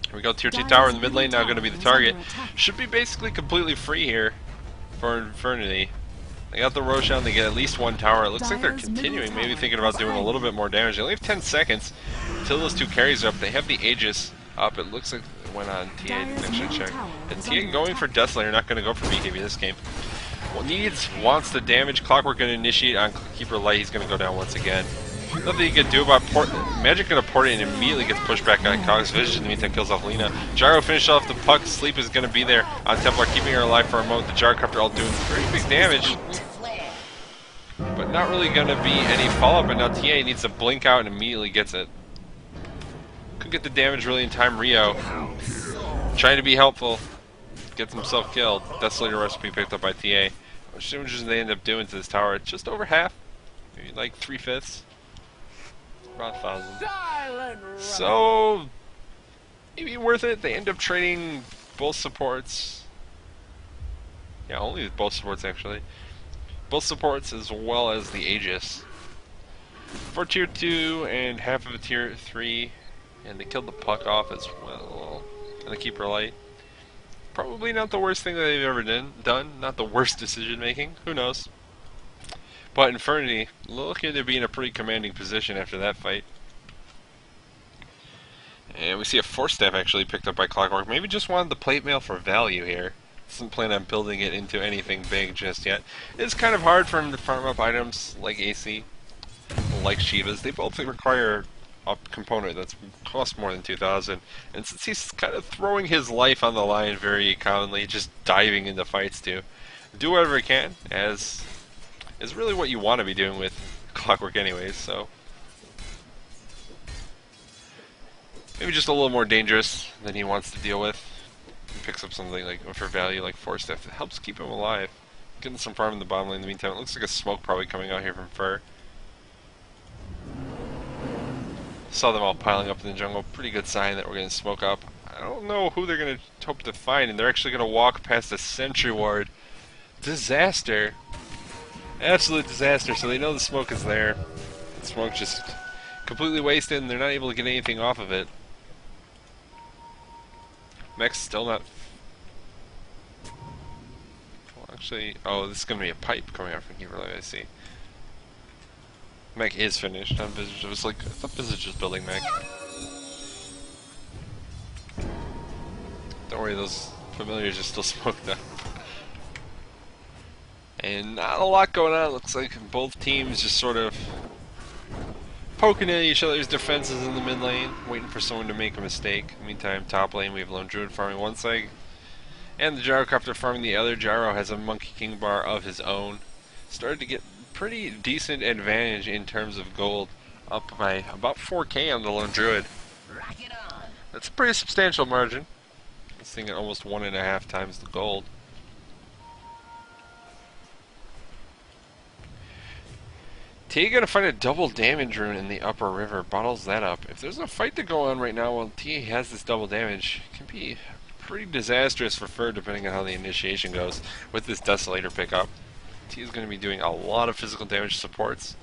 Here we go, tier 2 tower in the mid lane, now going to be the target. Should be basically completely free here for Infernity. They got the Roshan, they get at least 1 tower. It looks like they're continuing, maybe thinking about doing a little bit more damage. They only have 10 seconds until those 2 carries are up. They have the Aegis up. It looks like it went on TA, didn't actually check. And TA going for Death Slayer, not going to go for BKB this game. Well, wants the damage. Clockwork going to initiate on Keeper Light. He's going to go down once again. Nothing you can do about port. Magic going to port it and immediately gets pushed back on Cogs. Vision in the meantime kills off Lina. Gyro finished off the puck. Sleep is going to be there on Templar, keeping her alive for a moment. The Gyrocopter all doing pretty big damage. But not really going to be any follow-up, and now TA needs to blink out and immediately gets it. Could get the damage really in time. Rio trying to be helpful. Gets himself killed. Desolator recipe picked up by TA. Which damages they end up doing to this tower? Just over half. Maybe like 3/5. About 1,000. So, maybe worth it. They end up trading both supports. Yeah, only both supports actually. Both supports as well as the Aegis. For tier 2 and half of a tier 3. And they killed the puck off as well. And the Keeper Light. Probably not the worst thing that they've ever done. Not the worst decision making. Who knows? But Infernity looking to be in a pretty commanding position after that fight. And we see a Force Staff actually picked up by Clockwork. Maybe just wanted the plate mail for value here. Doesn't plan on building it into anything big just yet. It's kind of hard for him to farm up items like AC, like Shivas. They both require a component that's cost more than 2,000. And since he's kind of throwing his life on the line very commonly, just diving into fights to do whatever he can, as is really what you want to be doing with Clockwork anyways, so maybe just a little more dangerous than he wants to deal with. He picks up something like for value like Force Staff. It helps keep him alive. Getting some farm in the bottom lane in the meantime. It looks like a smoke probably coming out here from Fur. Saw them all piling up in the jungle. Pretty good sign that we're getting smoke up. I don't know who they're going to hope to find, and they're actually going to walk past a sentry ward. Disaster. Absolute disaster. So they know the smoke is there. The smoke just completely wasted, and they're not able to get anything off of it. Mech's still not. Well, actually, oh, this is going to be a pipe coming out from here. I see. Mech is finished on Visage. It was like, I thought Visage was building Mech. Don't worry, those familiars are still smoked up. And not a lot going on. It looks like both teams just sort of poking at each other's defenses in the mid lane, waiting for someone to make a mistake. Meantime, top lane we have Lone Druid farming one side, and the Gyrocopter farming the other. Gyro has a Monkey King bar of his own. Started to get pretty decent advantage in terms of gold, up by about 4k on the Lone Druid. That's a pretty substantial margin. This thing at almost 1.5 times the gold. T gonna find a double damage rune in the upper river, bottles that up. If there's a fight to go on right now while T has this double damage, it can be pretty disastrous for Fur depending on how the initiation goes with this Desolator pickup. T is going to be doing a lot of physical damage supports.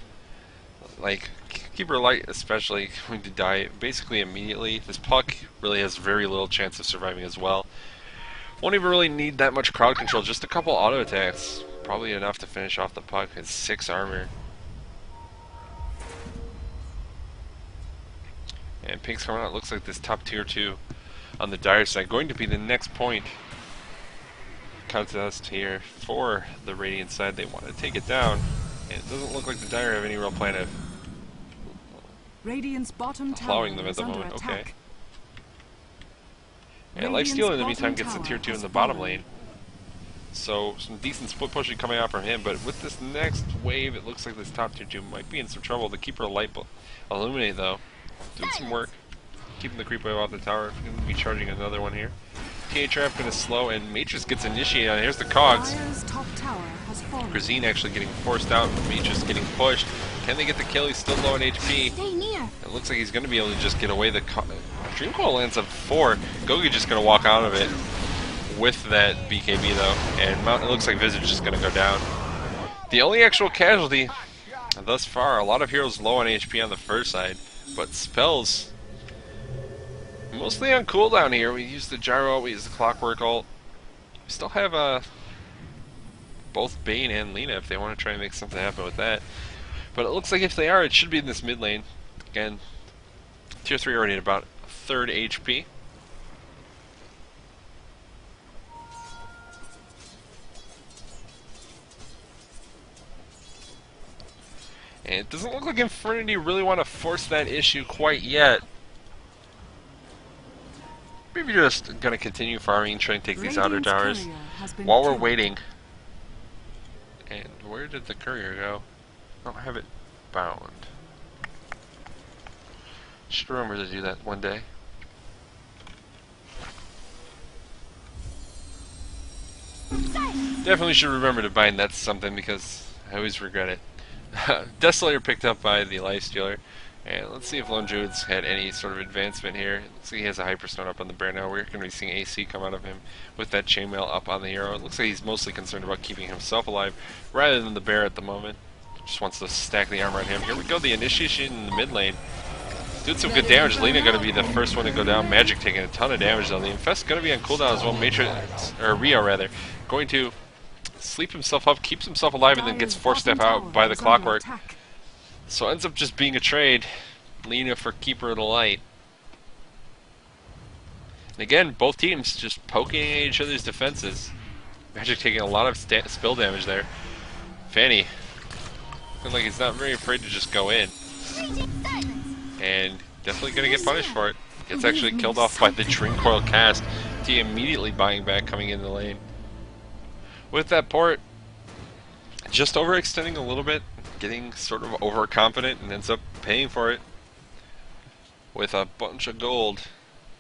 Like, Keeper Light especially going to die basically immediately. This Puck really has very little chance of surviving as well. Won't even really need that much crowd control, just a couple auto attacks. Probably enough to finish off the Puck. It's 6 armor. And Pink's coming out. Looks like this top tier 2 on the Dire side going to be the next point contest here for the Radiant side. They want to take it down, and it doesn't look like the Dire have any real plan of Radiant's bottom tower allowing them at is the under moment. attack. Okay. And Lifesteal in the meantime gets the tier 2 in the bottom lane. So some decent split pushing coming out from him, but with this next wave it looks like this top tier 2 might be in some trouble. The Keeper Light Illuminate though, doing some work. Keeping the creep wave off the tower. Going to be charging another one here. TA Trap going to slow, and Matrix gets initiated on. Here's the Cogs. Dire's top tower has fallen. Grazine actually getting forced out. Matrix getting pushed. Can they get the kill? He's still low on HP. Stay near. It looks like he's going to be able to just get away. The Dream Coil lands up 4. Gogi just going to walk out of it with that BKB though, and it looks like Visage is going to go down. The only actual casualty thus far. A lot of heroes low on HP on the first side, but spells mostly on cooldown here. We use the Gyro, we use the Clockwork ult. We still have both Bane and Lina if they want to try and make something happen with that. But it looks like if they are, it should be in this mid lane. Again, tier 3 already at about 3rd HP. And it doesn't look like iNfernity really want to force that issue quite yet. Maybe just gonna continue farming, try and take these outer towers while we're waiting. And where did the courier go? I don't have it bound. Should remember to do that one day. Definitely should remember to bind that to something because I always regret it. Desolator picked up by the Lifestealer. And let's see if Lone Druid's had any sort of advancement here. Looks like he has a Hyperstone up on the bear now. We're going to be seeing AC come out of him with that Chainmail up on the hero. It looks like he's mostly concerned about keeping himself alive rather than the bear at the moment. Just wants to stack the armor on him. Here we go, the initiation in the mid lane. Doing some good damage. Lina going to be the first one to go down. Magic taking a ton of damage though. The Infest going to be on cooldown as well. Matrix, or Rio rather, going to sleep himself up, keeps himself alive, and then gets 4-step out by the Clockwork. So ends up just being a trade. Lina for Keeper of the Light. And again, both teams just poking at each other's defenses. Magic taking a lot of spill damage there. Fanny, looking like he's not very afraid to just go in. And definitely going to get punished for it. Gets actually killed off by the Dream Coil cast. T immediately buying back, coming in the lane. With that port, just overextending a little bit, getting sort of overconfident, and ends up paying for it with a bunch of gold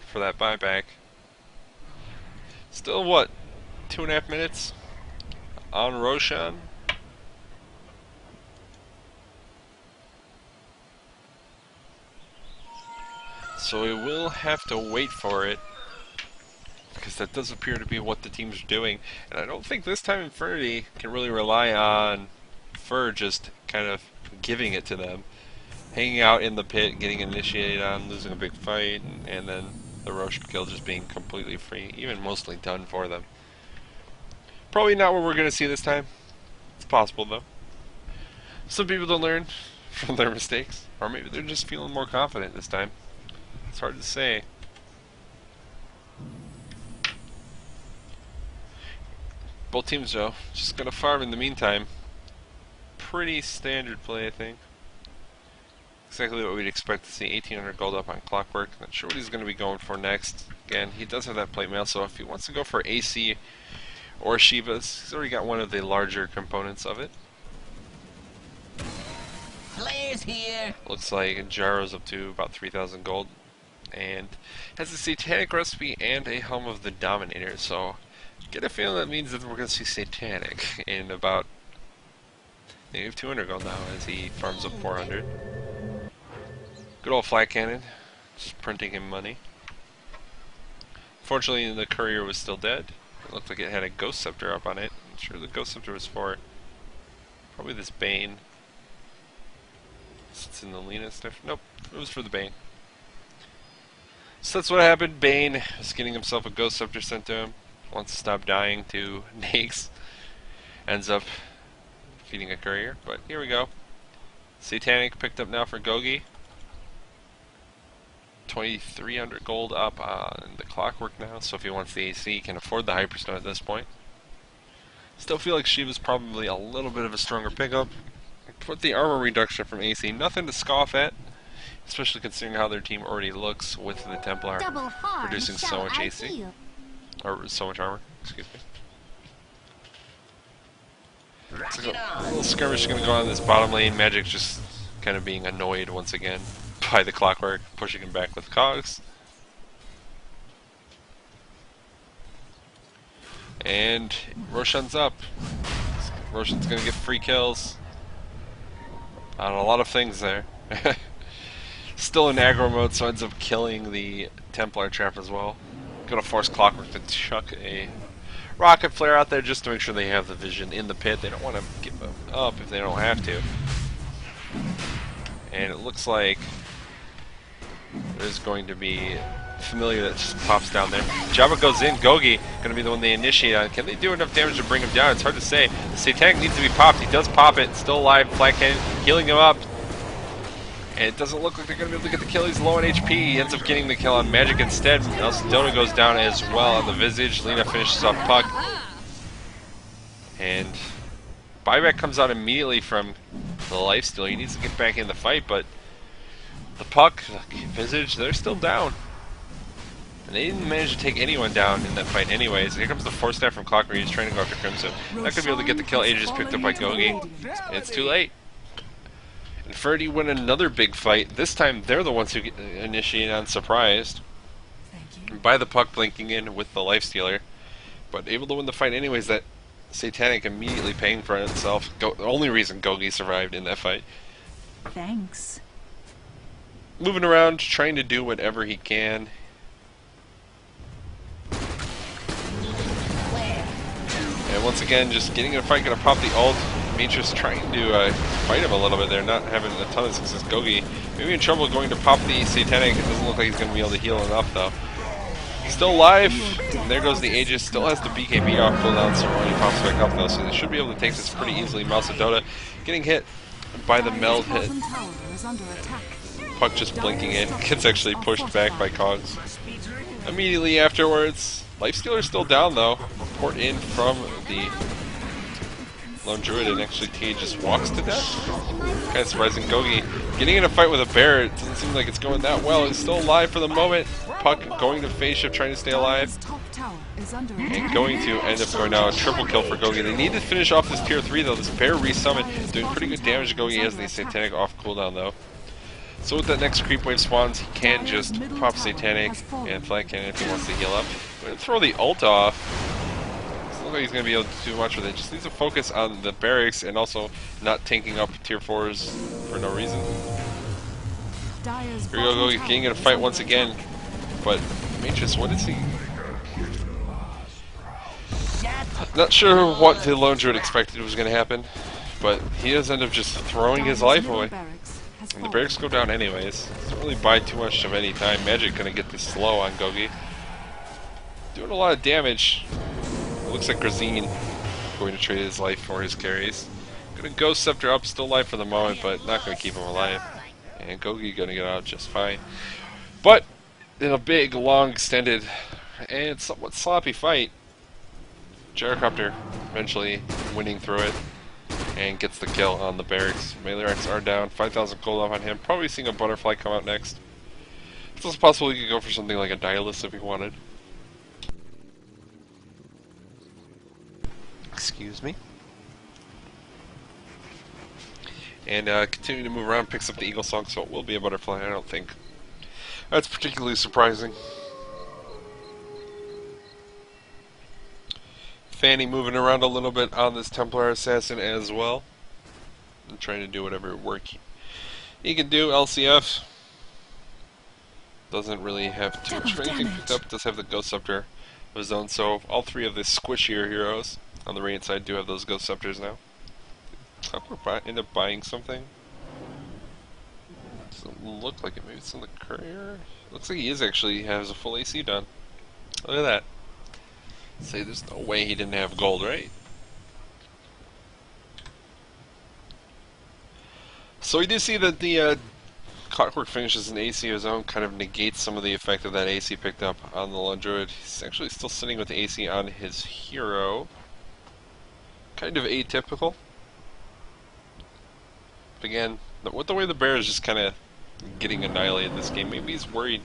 for that buyback. Still, what, 2.5 minutes on Roshan? So we will have to wait for it, because that does appear to be what the teams are doing. And I don't think this time iNfernity can really rely on Fur just kind of giving it to them. Hanging out in the pit, getting initiated on, losing a big fight, and then the Roshan kill just being completely free, even mostly done for them. Probably not what we're going to see this time. It's possible though. Some people don't learn from their mistakes, or maybe they're just feeling more confident this time. It's hard to say. Both teams though, just going to farm in the meantime. Pretty standard play, I think. Exactly what we'd expect to see. 1800 gold up on Clockwork. Not sure what he's going to be going for next. Again, he does have that plate mail, so if he wants to go for AC or Shiva's, he's already got one of the larger components of it. Players here. Looks like Gyro's up to about 3,000 gold. And has a Satanic recipe and a Helm of the Dominator, so get a feeling that means that we're going to see Satanic in about negative 200 gold now as he farms up 400. Good old flat cannon, just printing him money. Unfortunately, the courier was still dead. It looked like it had a ghost scepter up on it. I'm sure the ghost scepter was for probably this Bane. It's in the Lena stuff. Nope, it was for the Bane. So that's what happened. Bane is getting himself a ghost scepter sent to him. Wants to stop dying to Naix. Ends up feeding a courier. But here we go. Satanic picked up now for Gogi. 2,300 gold up on the clockwork now. So if he wants the AC, he can afford the Hyperstone at this point. Still feel like Shiva's probably a little bit of a stronger pickup. Put the armor reduction from AC, nothing to scoff at. Especially considering how their team already looks with the Templar producing so much AC. Or so much armor, excuse me. So a little skirmish is going to go on in this bottom lane. Magic just kind of being annoyed once again by the clockwork, pushing him back with cogs. And Roshan's up. Roshan's going to get free kills on a lot of things there. Still in aggro mode, so ends up killing the Templar trap as well. Gonna force Clockwork to chuck a rocket flare out there just to make sure they have the vision in the pit. They don't want to give them up if they don't have to. And it looks like there's going to be Familiar that just pops down there. Java goes in. Gogi gonna be the one they initiate on. Can they do enough damage to bring him down? It's hard to say. The Satanic needs to be popped. He does pop it. Still alive. Flat cannon healing him up. And it doesn't look like they're going to be able to get the kill. He's low on HP. He ends up getting the kill on Magic instead. Also, Dota goes down as well on the Visage. Lena finishes off Puck. And Buyback comes out immediately from the Lifesteal. He needs to get back in the fight, but the Puck, the Visage, they're still down. And they didn't manage to take anyone down in that fight anyways. Here comes the Force Staff from Clockwork. He's trying to go after Crimson. Not going to be able to get the kill. Aegis picked up by Gogi. It's too late. iNfernity win another big fight. This time they're the ones who get initiated on Surprised by the Puck blinking in with the Lifestealer, but able to win the fight anyways. That Satanic immediately paying for itself. The only reason Gogi survived in that fight. Thanks. Moving around, trying to do whatever he can. And once again, just getting in a fight, gonna pop the ult. Demetrius trying to fight him a little bit there, not having a ton of success. Gogi maybe in trouble going to pop the Satanic. It doesn't look like he's going to be able to heal enough though. Still alive, and there goes the Aegis. Still has the BKB off cooldown, so when he pops back up though, so they should be able to take this pretty easily. Mouse of Dota getting hit by the meld hit. Puck just blinking in, gets actually pushed back by Cogs. Immediately afterwards, Lifestealer's still down though. Report in from the Lone Druid, and actually T just walks to death. Kind of surprising. Gogi getting in a fight with a bear. It doesn't seem like it's going that well. He's still alive for the moment. Puck going to phase shift, trying to stay alive. And going to end up going down. A triple kill for Gogi. They need to finish off this tier 3 though. This bear resummon doing pretty good damage to Gogi. He has the Satanic off cooldown though. So with that next creep wave spawns, he can just pop Satanic and Flat Cannon if he wants to heal up. I'm going to throw the ult off. Doesn't look like he's going to be able to do much with it. Just needs to focus on the barracks and also not tanking up tier 4s for no reason. Here we go, he's getting in a fight once again. But Matrix, what is he? Not sure what the Lone Druid expected was going to happen, but he does end up just throwing his life away. And the barracks go down anyways. Doesn't really buy too much of any time. Magic gonna get this slow on Gogi. Doing a lot of damage. It looks like Grazine going to trade his life for his carries. Gonna go Scepter up, still alive for the moment, but not gonna keep him alive. And Gogi gonna get out just fine. But in a big, long, extended, and somewhat sloppy fight, Gyrocopter eventually winning through it. And gets the kill on the barracks. Melee ranks are down. 5,000 gold off on him. Probably seeing a butterfly come out next. It's also possible he could go for something like a Dialis if he wanted. Excuse me. And continuing to move around, picks up the Eagle Song, so it will be a butterfly. I don't think that's particularly surprising. Fanny moving around a little bit on this Templar Assassin as well. And trying to do whatever work he can do. LCF. Doesn't really have too much of Double anything damage. picked up. Does have the Ghost Scepter of his own. So all three of the squishier heroes on the Radiant side do have those Ghost Scepters now. Clockwork end up buying something. Doesn't look like it. Maybe it's on the courier. Looks like he is actually has a full AC done. Look at that. Say there's no way he didn't have gold, right? So we do see that the Clockwork finishes an AC of his own, kind of negates some of the effect of that AC picked up on the Lone Druid. He's actually still sitting with the AC on his hero. Kind of atypical. But again, with the way the bear is just kind of getting annihilated this game, maybe he's worried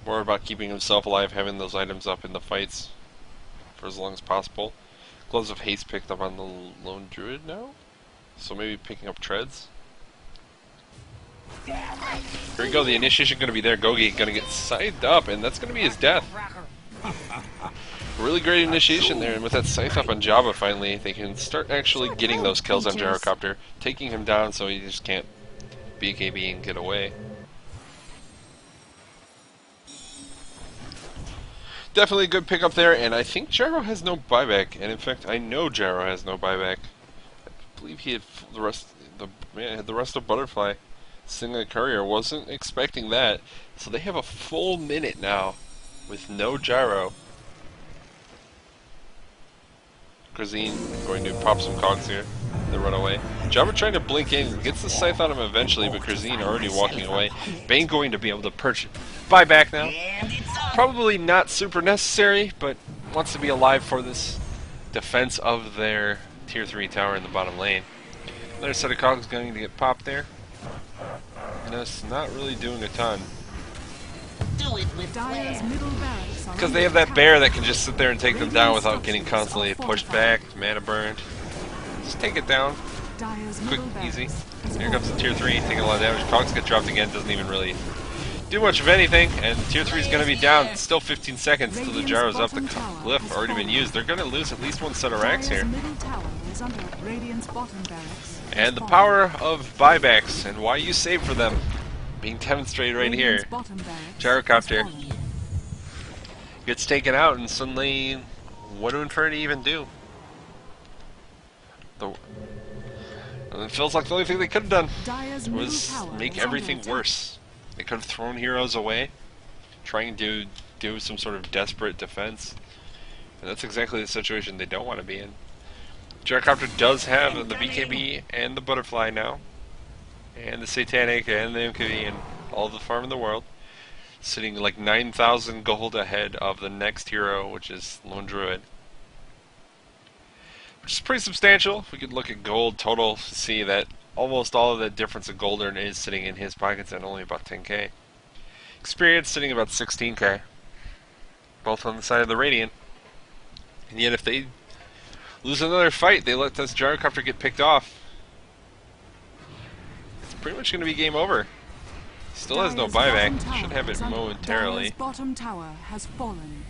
more about keeping himself alive, having those items up in the fights for as long as possible. Gloves of Haste picked up on the Lone Druid now, so maybe picking up treads. Here we go, the initiation going to be there. Gogi going to get scythed up, and that's going to be his death. Really great initiation there, and with that scythe up on Jabba finally, they can start actually getting those kills on Gyrocopter, taking him down so he just can't BKB and get away. Definitely a good pickup there, and I think Gyro has no buyback, and in fact I know Gyro has no buyback. I believe he had the rest of Butterfly. Single Courier, wasn't expecting that. So they have a full minute now with no Gyro. Grazine going to pop some cogs here. They run away. Jabba trying to blink in, gets the scythe on him eventually, but Grazine already walking away. Bane going to be able to buy back now. Probably not super necessary, but wants to be alive for this defense of their tier 3 tower in the bottom lane. Another set of cogs going to get popped there. And that's not really doing a ton. Do it with Dyer's flair. middle barracks are Because under they have that attack. bear that can just sit there and take them down without getting constantly pushed back, mana burned. Just take it down. Dyer's Quick, middle easy. barracks is Here comes the falling. tier 3, taking a lot of damage. Cogs get dropped again, doesn't even really do much of anything. And tier 3 is going to be down. Still 15 seconds till the gyro's up. The glyph already been used. They're going to lose at least one set of racks Dyer's here. middle tower is under Radiant's bottom barracks. And the power of buybacks and why you save for them being demonstrated right here. Gyrocopter gets taken out, and suddenly, what do Inferity even do? It feels like the only thing they could have done was make everything worse. They could have thrown heroes away, trying to do some sort of desperate defense, and that's exactly the situation they don't want to be in. Gyrocopter does have the BKB and the Butterfly now, and the Satanic and the MKB and all the farm in the world, sitting like 9,000 gold ahead of the next hero, which is Lone Druid. Which is pretty substantial. If we could look at gold total, see that almost all of the difference of gold earned is sitting in his pockets at only about 10k. Experience sitting about 16k. Both on the side of the Radiant. And yet if they lose another fight, they let this Gyrocopter get picked off. It's pretty much going to be game over. Still has no buyback. Should have it momentarily. Dyer's bottom tower has fallen.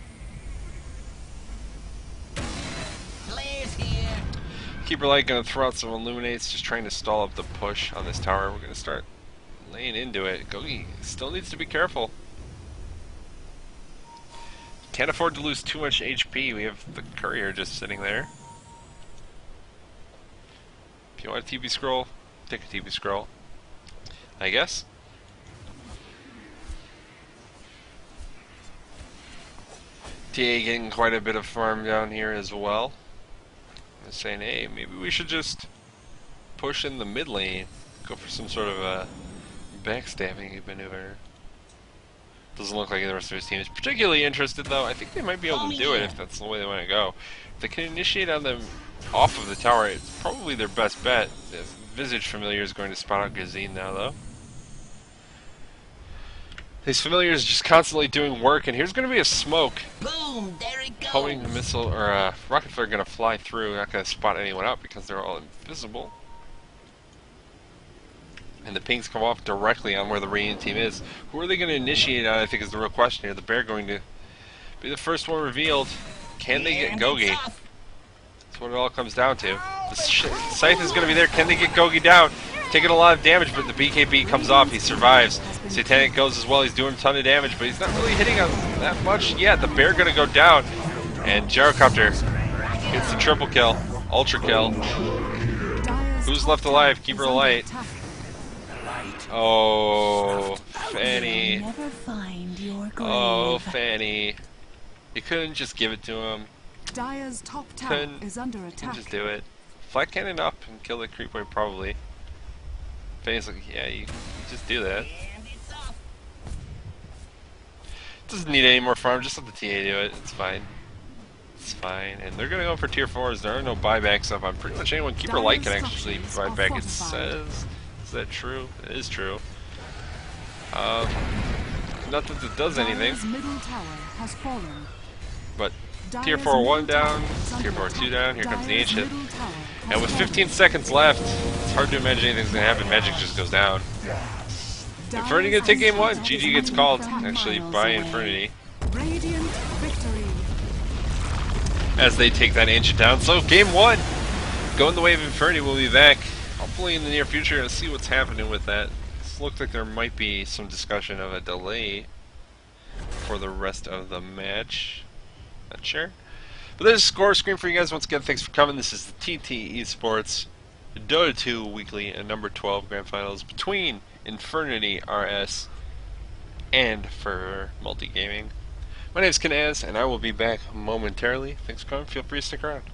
Flares here. Keeper Light going to throw out some Illuminates, just trying to stall up the push on this tower. We're going to start laying into it. Gogi still needs to be careful. Can't afford to lose too much HP. We have the Courier just sitting there. If you want a TP scroll, take a TP scroll, I guess. TA getting quite a bit of farm down here as well. I'm saying, hey, maybe we should just push in the mid lane, go for some sort of a backstabbing maneuver. Doesn't look like the rest of his team is particularly interested, though. I think they might be able to do it if that's the way they want to go. If they can initiate on them off of the tower, it's probably their best bet. The Visage Familiar is going to spot out Gazine now, though. These Familiars just constantly doing work, and here's going to be a smoke. Boom, there it goes. Homing missile, or rocket flare going to fly through, not going to spot anyone out because they're all invisible. And the pings come off directly on where the Radiant team is. Who are they going to initiate on, I think, is the real question here. The bear going to be the first one revealed. Can they get Gogi? That's what it all comes down to. The scythe is going to be there. Can they get Gogi down? taking a lot of damage, but the BKB comes off. He survives. Satanic goes as well. He's doing a ton of damage, but he's not really hitting us that much yet. The bear gonna go down, and Gyrocopter gets the triple kill, ultra kill. Who's left alive? Keep her light. Oh, Fanny. Oh, Fanny. You couldn't just give it to him. Dire's top tower is under You attack. just do it. Flat cannon up and kill the creep wave probably. Fanny's like, yeah, you just do that. Doesn't need any more farm, just let the TA do it. It's fine. It's fine. And they're gonna go for tier 4s. There are no buybacks up on pretty much anyone. Keeper Light can actually provide back, it says. Is that true? It is true. Not that it does anything. Dire's middle tower has fallen. But tier 4 1 down, tier 4 2 down, here comes the ancient. And with 15 seconds left, it's hard to imagine anything's gonna happen. Magic just goes down. Infernity gonna take game 1. GG gets called, actually, by Infernity. Radiant victory. As they take that ancient down. So game 1, going the way of Infernity. We'll be back, hopefully in the near future, to see what's happening with that. It looks like there might be some discussion of a delay for the rest of the match. Not sure. But there's a score screen for you guys. Once again, thanks for coming. This is the TT eSports Dota 2 weekly and number 12 grand finals between Infernity RS and Fureur Multigaming. My name is Kanaz, and I will be back momentarily. Thanks for coming. Feel free to stick around.